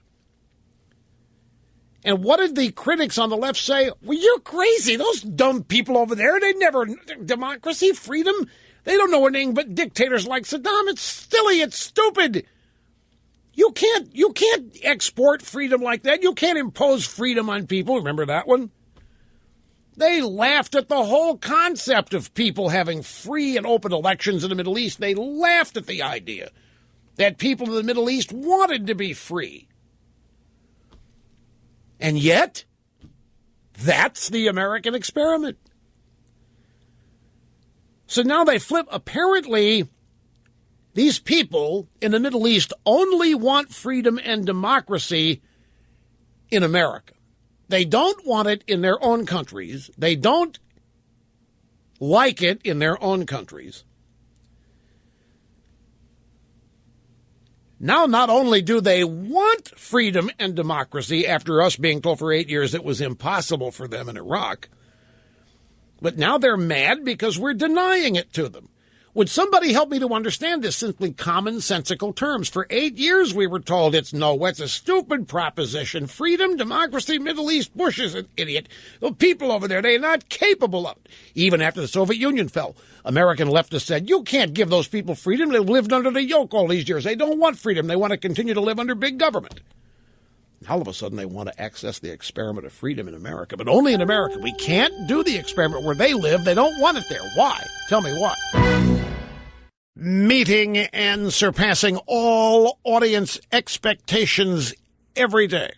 And what did the critics on the left say? Well, you're crazy. Those dumb people over there, they never, democracy, freedom, they don't know anything but dictators like Saddam. It's silly. It's stupid. You can't export freedom like that. You can't impose freedom on people. Remember that one? They laughed at the whole concept of people having free and open elections in the Middle East. They laughed at the idea that people in the Middle East wanted to be free. And yet, that's the American experiment. So now they flip. Apparently, these people in the Middle East only want freedom and democracy in America. They don't want it in their own countries. They don't like it in their own countries. Now, not only do they want freedom and democracy after us being told for 8 years it was impossible for them in Iraq, but now they're mad because we're denying it to them. Would somebody help me to understand this simply commonsensical terms? For 8 years we were told it's a stupid proposition. Freedom, democracy, Middle East, Bush is an idiot. The people over there, they're not capable of it. Even after the Soviet Union fell, American leftists said, you can't give those people freedom. They've lived under the yoke all these years. They don't want freedom. They want to continue to live under big government. All of a sudden, they want to access the experiment of freedom in America, but only in America. We can't do the experiment where they live. They don't want it there. Why? Tell me why. Meeting and surpassing all audience expectations every day.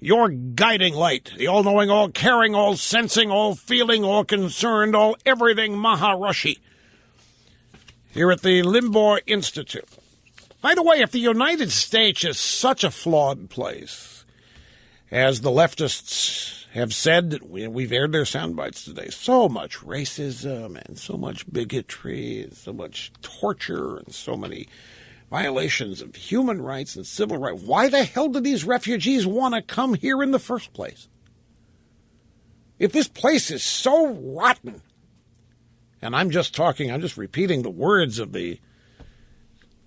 Your guiding light, the all-knowing, all-caring, all-sensing, all-feeling, all-concerned, all-everything Maharishi here at the Limbaugh Institute. By the way, if the United States is such a flawed place, as the leftists have said, we've aired their sound bites today, so much racism and so much bigotry and so much torture and so many violations of human rights and civil rights. Why the hell do these refugees want to come here in the first place? If this place is so rotten, and I'm just repeating the words of the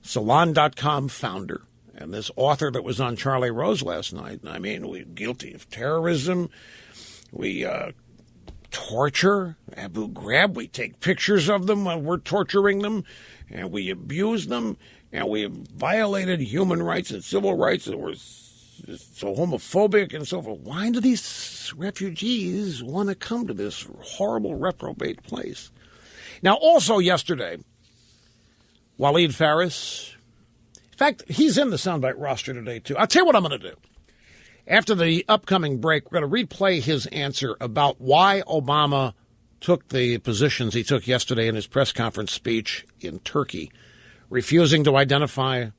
Salon.com founder and this author that was on Charlie Rose last night. I mean, we're guilty of terrorism. We torture, Abu Ghraib. We take pictures of them while we're torturing them, and we abuse them, and we have violated human rights and civil rights, and we're so homophobic and so forth. Why do these refugees want to come to this horrible reprobate place? Now, also yesterday, Waleed Faris. In fact, he's in the soundbite roster today, too. I'll tell you what I'm going to do. After the upcoming break, we're going to replay his answer about why Obama took the positions he took yesterday in his press conference speech in Turkey, refusing to identify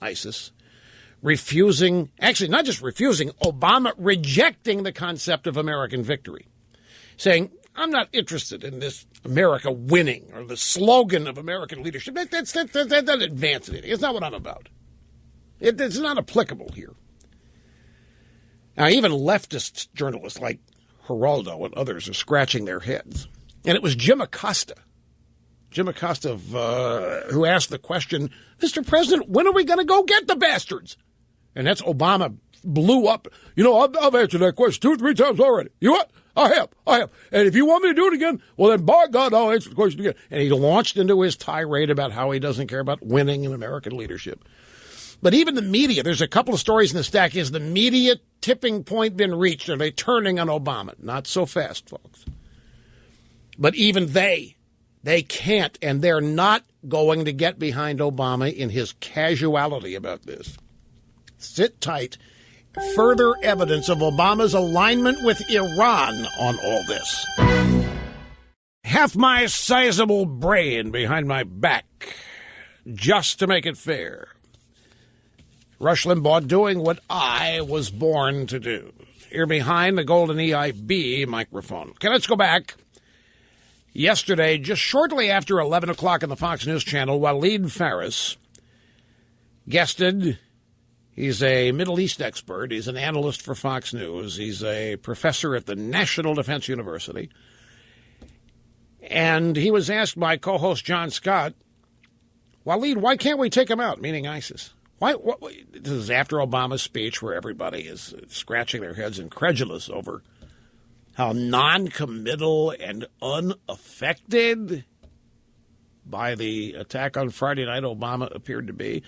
ISIS, not just refusing, Obama rejecting the concept of American victory, saying, I'm not interested in this America winning or the slogan of American leadership. That doesn't advance anything. It's not what I'm about. It's not applicable here. Now, even leftist journalists like Geraldo and others are scratching their heads. And it was Jim Acosta who asked the question, Mr. President, when are we going to go get the bastards? And that's Obama blew up. I've answered that question 2 or 3 times already. You know what? I have. And if you want me to do it again, well, then, by God, I'll answer the question again. And he launched into his tirade about how he doesn't care about winning in American leadership. But even the media, there's a couple of stories in the stack. Is the media tipping point been reached? Are they turning on Obama? Not so fast, folks. But even they can't, and they're not going to get behind Obama in his casuality about this. Sit tight. Further evidence of Obama's alignment with Iran on all this. Half my sizable brain behind my back, just to make it fair. Rush Limbaugh doing what I was born to do. Here behind the golden EIB microphone. Okay, let's go back. Yesterday, just shortly after 11 o'clock on the Fox News Channel, Waleed Faris guested. He's a Middle East expert. He's an analyst for Fox News. He's a professor at the National Defense University. And he was asked by co-host John Scott, Waleed, why can't we take him out, meaning ISIS? This is after Obama's speech where everybody is scratching their heads incredulous over how non-committal and unaffected by the attack on Friday night Obama appeared to be.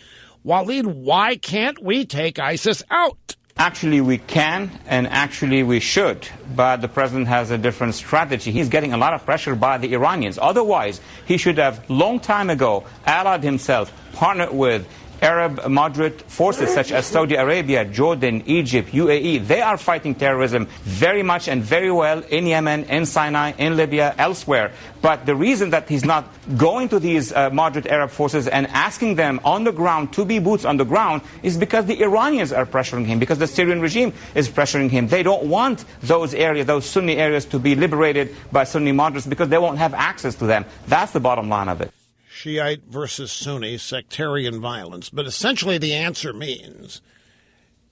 Waleed, why can't we take ISIS out? Actually, we can, and actually we should, but the president has a different strategy. He's getting a lot of pressure by the Iranians. Otherwise, he should have long time ago allied himself, partnered with Arab moderate forces such as Saudi Arabia, Jordan, Egypt, UAE. They are fighting terrorism very much and very well in Yemen, in Sinai, in Libya, elsewhere. But the reason that he's not going to these moderate Arab forces and asking them on the ground to be boots on the ground is because the Iranians are pressuring him, because the Syrian regime is pressuring him. They don't want those areas, those Sunni areas, to be liberated by Sunni moderates because they won't have access to them. That's the bottom line of it. Shiite versus Sunni, sectarian violence. But essentially the answer means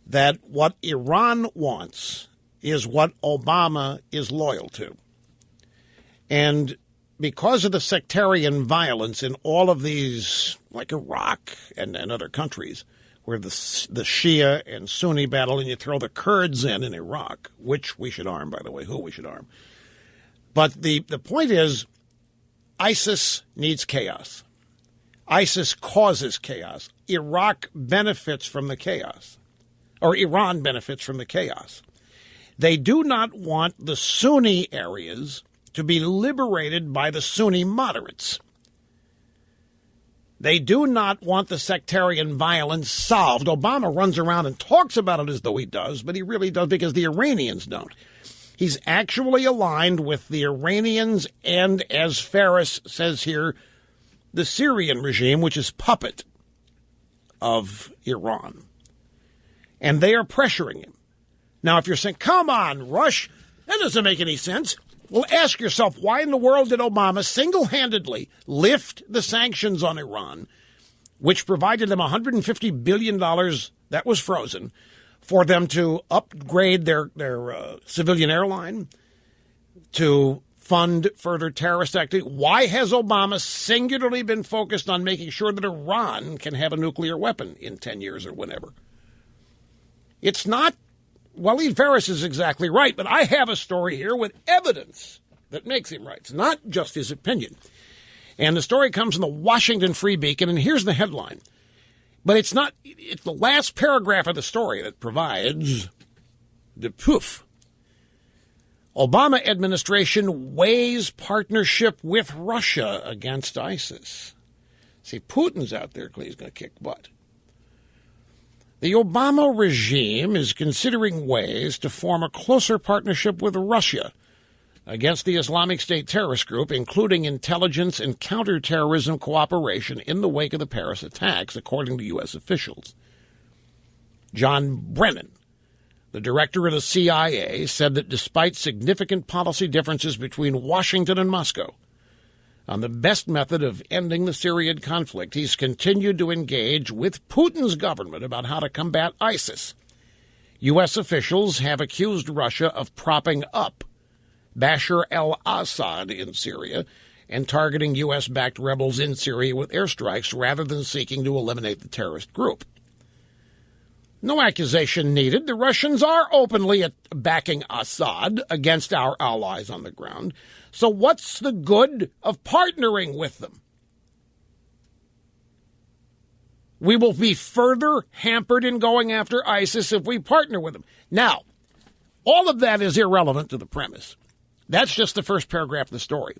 that what Iran wants is what Obama is loyal to. And because of the sectarian violence in all of these, like Iraq and other countries, where the Shia and Sunni battle, and you throw the Kurds in Iraq, which we should arm, by the way, who we should arm. But the point is, ISIS needs chaos. ISIS causes chaos. Iraq benefits from the chaos, or Iran benefits from the chaos. They do not want the Sunni areas to be liberated by the Sunni moderates. They do not want the sectarian violence solved. Obama runs around and talks about it as though he does, but he really does because the Iranians don't. He's actually aligned with the Iranians and, as Faris says here, the Syrian regime, which is puppet of Iran. And they are pressuring him. Now, if you're saying, come on, Rush, that doesn't make any sense. Well, ask yourself, why in the world did Obama single-handedly lift the sanctions on Iran, which provided them $150 billion that was frozen, for them to upgrade their civilian airline, to fund further terrorist activity? Why has Obama singularly been focused on making sure that Iran can have a nuclear weapon in 10 years or whenever? It's not, Waleed Faris is exactly right, but I have a story here with evidence that makes him right. It's not just his opinion. And the story comes from the Washington Free Beacon, and here's the headline. But it's the last paragraph of the story that provides the proof. Obama administration weighs partnership with Russia against ISIS. See, Putin's out there, he's going to kick butt. The Obama regime is considering ways to form a closer partnership with Russia against the Islamic State terrorist group, including intelligence and counterterrorism cooperation in the wake of the Paris attacks, according to U.S. officials. John Brennan, the director of the CIA, said that despite significant policy differences between Washington and Moscow on the best method of ending the Syrian conflict, he's continued to engage with Putin's government about how to combat ISIS. U.S. officials have accused Russia of propping up Bashar al-Assad in Syria and targeting U.S.-backed rebels in Syria with airstrikes rather than seeking to eliminate the terrorist group. No accusation needed. The Russians are openly backing Assad against our allies on the ground. So what's the good of partnering with them? We will be further hampered in going after ISIS if we partner with them. Now, all of that is irrelevant to the premise. That's just the first paragraph of the story.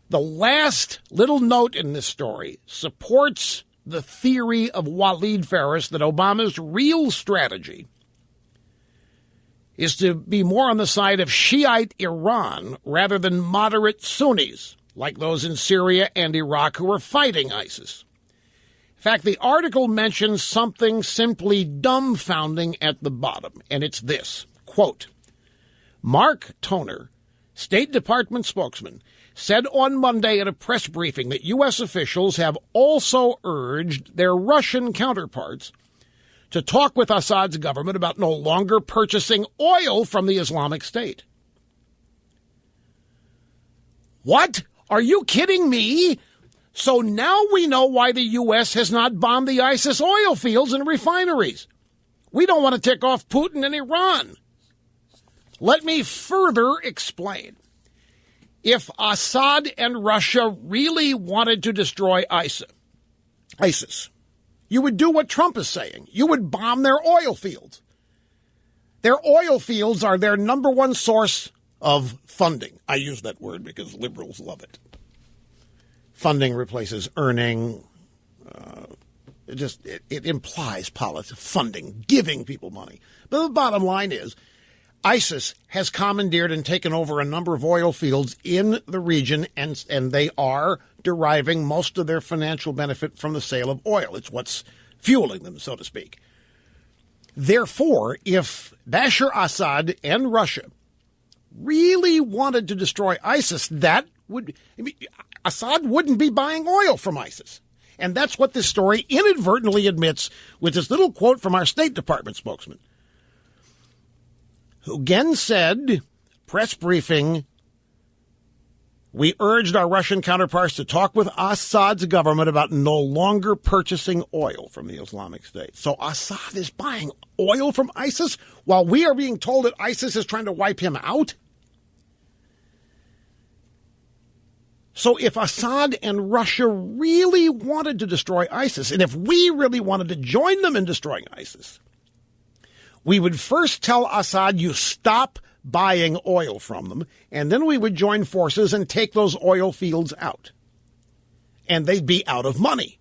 The last little note in this story supports the theory of Waleed Faris that Obama's real strategy is to be more on the side of Shiite Iran rather than moderate Sunnis, like those in Syria and Iraq who are fighting ISIS. In fact, the article mentions something simply dumbfounding at the bottom, and it's this, quote, Mark Toner, State Department spokesman, said on Monday at a press briefing that U.S. officials have also urged their Russian counterparts to talk with Assad's government about no longer purchasing oil from the Islamic State. What? Are you kidding me? So now we know why the U.S. has not bombed the ISIS oil fields and refineries. We don't want to tick off Putin and Iran. Let me further explain. If Assad and Russia really wanted to destroy ISIS, you would do what Trump is saying. You would bomb their oil fields. Their oil fields are their number one source of funding. I use that word because liberals love it. Funding replaces earning. It implies politics, funding, giving people money. But the bottom line is ISIS has commandeered and taken over a number of oil fields in the region, and they are deriving most of their financial benefit from the sale of oil. It's what's fueling them, so to speak. Therefore, if Bashar Assad and Russia really wanted to destroy ISIS, Assad wouldn't be buying oil from ISIS. And that's what this story inadvertently admits with this little quote from our State Department spokesman, who again said, press briefing, we urged our Russian counterparts to talk with Assad's government about no longer purchasing oil from the Islamic State. So Assad is buying oil from ISIS while we are being told that ISIS is trying to wipe him out? So if Assad and Russia really wanted to destroy ISIS, and if we really wanted to join them in destroying ISIS, we would first tell Assad, you stop buying oil from them, and then we would join forces and take those oil fields out. And they'd be out of money.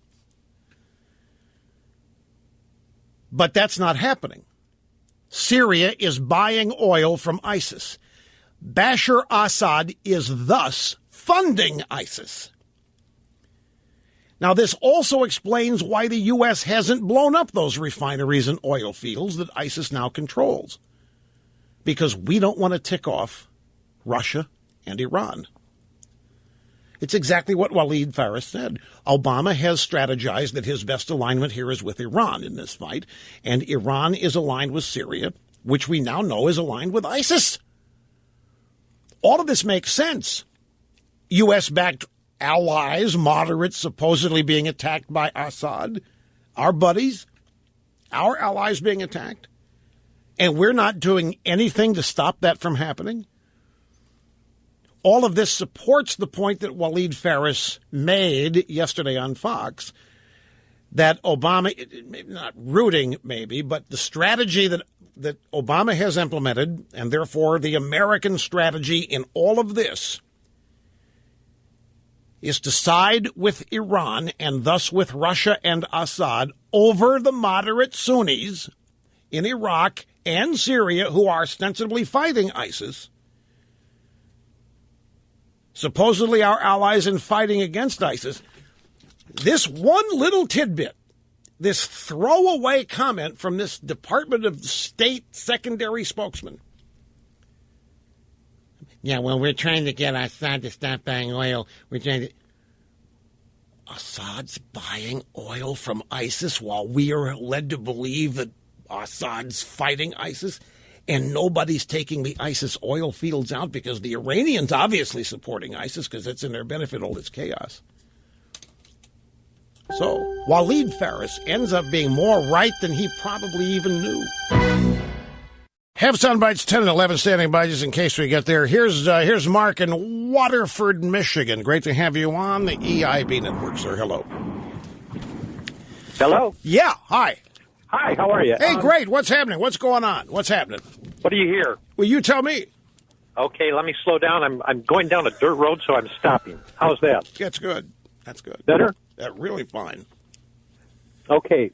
But that's not happening. Syria is buying oil from ISIS. Bashar Assad is thus funding ISIS. Now, this also explains why the U.S. hasn't blown up those refineries and oil fields that ISIS now controls. Because we don't want to tick off Russia and Iran. It's exactly what Walid Faris said. Obama has strategized that his best alignment here is with Iran in this fight, and Iran is aligned with Syria, which we now know is aligned with ISIS. All of this makes sense. U.S.-backed allies, moderates, supposedly being attacked by Assad, our buddies, our allies being attacked, and we're not doing anything to stop that from happening. All of this supports the point that Walid Faris made yesterday on Fox, that Obama, not rooting maybe, but the strategy that Obama has implemented, and therefore the American strategy in all of this, is to side with Iran and thus with Russia and Assad over the moderate Sunnis in Iraq and Syria who are ostensibly fighting ISIS, supposedly our allies in fighting against ISIS. This one little tidbit, this throwaway comment from this Department of State secondary spokesman. Yeah, well, we're trying to get Assad to stop buying oil. Assad's buying oil from ISIS while we are led to believe that Assad's fighting ISIS, and nobody's taking the ISIS oil fields out because the Iranians obviously supporting ISIS because it's in their benefit, all this chaos. So Walid Faris ends up being more right than he probably even knew. Have soundbites 10 and 11 standing by just in case we get there. Here's Mark in Waterford, Michigan. Great to have you on the EIB network, sir. Hello. Hello? Yeah, hi. Hi, how are you? Hey, great. What's happening? What's going on? What's happening? What do you hear? Well, you tell me. Okay, let me slow down. I'm going down a dirt road, so I'm stopping. How's that? That's good. That's good. Better? That's really fine. Okay.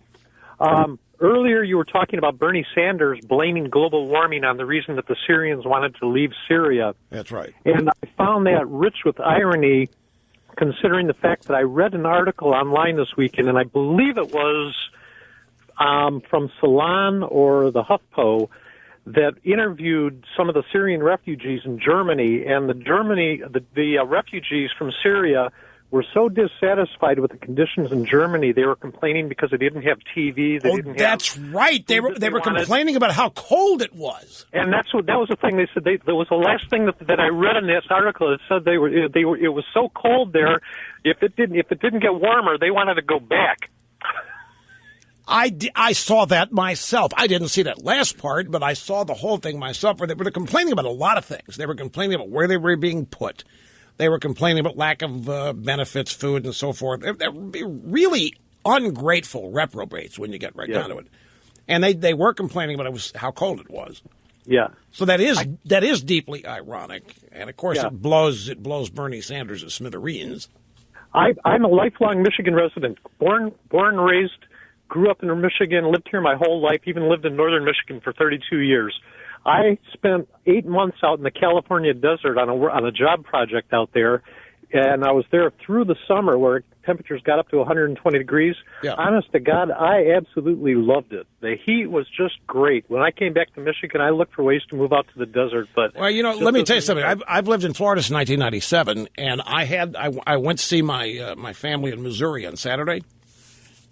Earlier you were talking about Bernie Sanders blaming global warming on the reason that the Syrians wanted to leave Syria. That's right. And I found that rich with irony, considering the fact that I read an article online this weekend, and I believe it was from Salon or the HuffPo, that interviewed some of the Syrian refugees in Germany, and the refugees from Syria were so dissatisfied with the conditions in Germany, they were complaining because they didn't have TV. That's right. They were complaining about how cold it was. And that was the thing they said. That was the last thing that I read in this article. It said it was so cold there. If it didn't get warmer, they wanted to go back. I saw that myself. I didn't see that last part, but I saw the whole thing myself. Where they were complaining about a lot of things. They were complaining about where they were being put. They were complaining about lack of benefits, food, and so forth. They're really ungrateful reprobates when you get right down to it. And they were complaining about how cold it was. Yeah. So that is deeply ironic. And, of course, it blows Bernie Sanders to smithereens. I'm a lifelong Michigan resident, born and raised, grew up in Michigan, lived here my whole life, even lived in northern Michigan for 32 years. I spent 8 months out in the California desert on a job project out there, and I was there through the summer where temperatures got up to 120 degrees. Yeah. Honest to God, I absolutely loved it. The heat was just great. When I came back to Michigan, I looked for ways to move out to the desert. But well, let me tell you something. I've lived in Florida since 1997, and I went to see my family in Missouri on Saturday,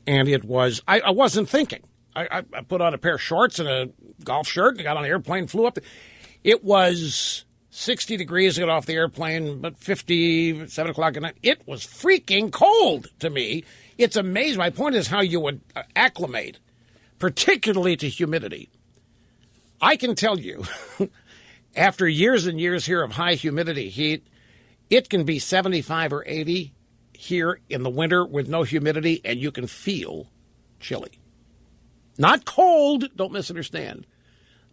and it was I wasn't thinking. I put on a pair of shorts and a golf shirt and got on an airplane, flew up. It was 60 degrees to get off the airplane, but 50, 7 o'clock at night. It was freaking cold to me. It's amazing. My point is how you would acclimate, particularly to humidity. I can tell you, after years and years here of high humidity heat, it can be 75 or 80 here in the winter with no humidity, and you can feel chilly. Not cold, don't misunderstand.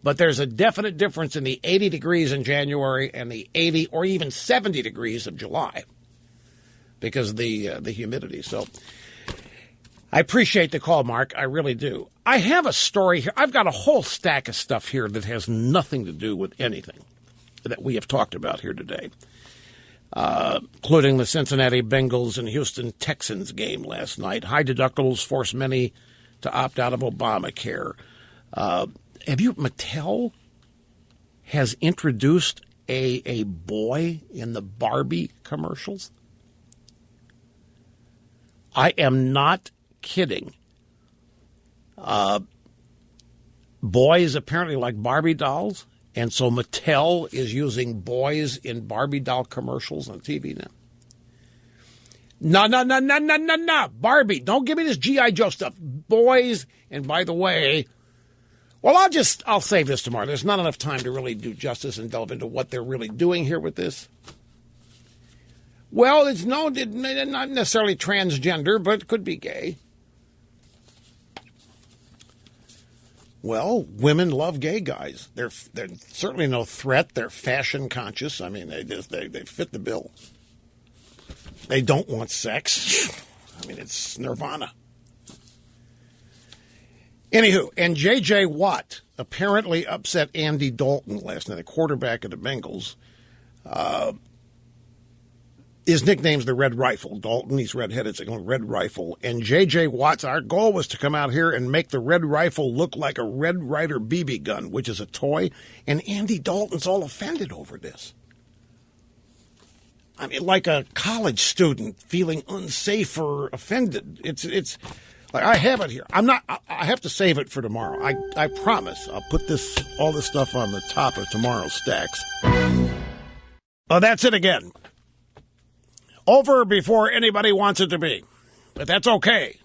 But there's a definite difference in the 80 degrees in January and the 80 or even 70 degrees of July because of the humidity. So I appreciate the call, Mark. I really do. I have a story here. I've got a whole stack of stuff here that has nothing to do with anything that we have talked about here today, including the Cincinnati Bengals and Houston Texans game last night. High deductibles force many to opt out of Obamacare. Mattel has introduced a boy in the Barbie commercials? I am not kidding. Boys apparently like Barbie dolls, and so Mattel is using boys in Barbie doll commercials on TV now. No. Barbie, don't give me this G.I. Joe stuff. Boys, and by the way, well, I'll save this tomorrow. There's not enough time to really do justice and delve into what they're really doing here with this. Well, it's not necessarily transgender, but it could be gay. Well, women love gay guys. They're certainly no threat. They're fashion conscious. I mean, they fit the bill. They don't want sex. I mean, it's nirvana. Anywho, and J.J. Watt apparently upset Andy Dalton last night, the quarterback of the Bengals. His nickname's the Red Rifle. Dalton, he's redheaded, so Red Rifle. And J.J. Watt's, our goal was to come out here and make the Red Rifle look like a Red Ryder BB gun, which is a toy. And Andy Dalton's all offended over this. I mean, like a college student feeling unsafe or offended. It's like, I have it here. I have to save it for tomorrow. I promise. I'll put all this stuff on the top of tomorrow's stacks. Oh, that's it again. Over before anybody wants it to be. But that's okay.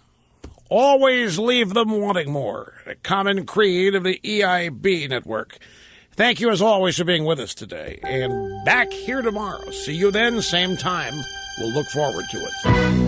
Always leave them wanting more. A common creed of the EIB network. Thank you, as always, for being with us today. And back here tomorrow. See you then, same time. We'll look forward to it.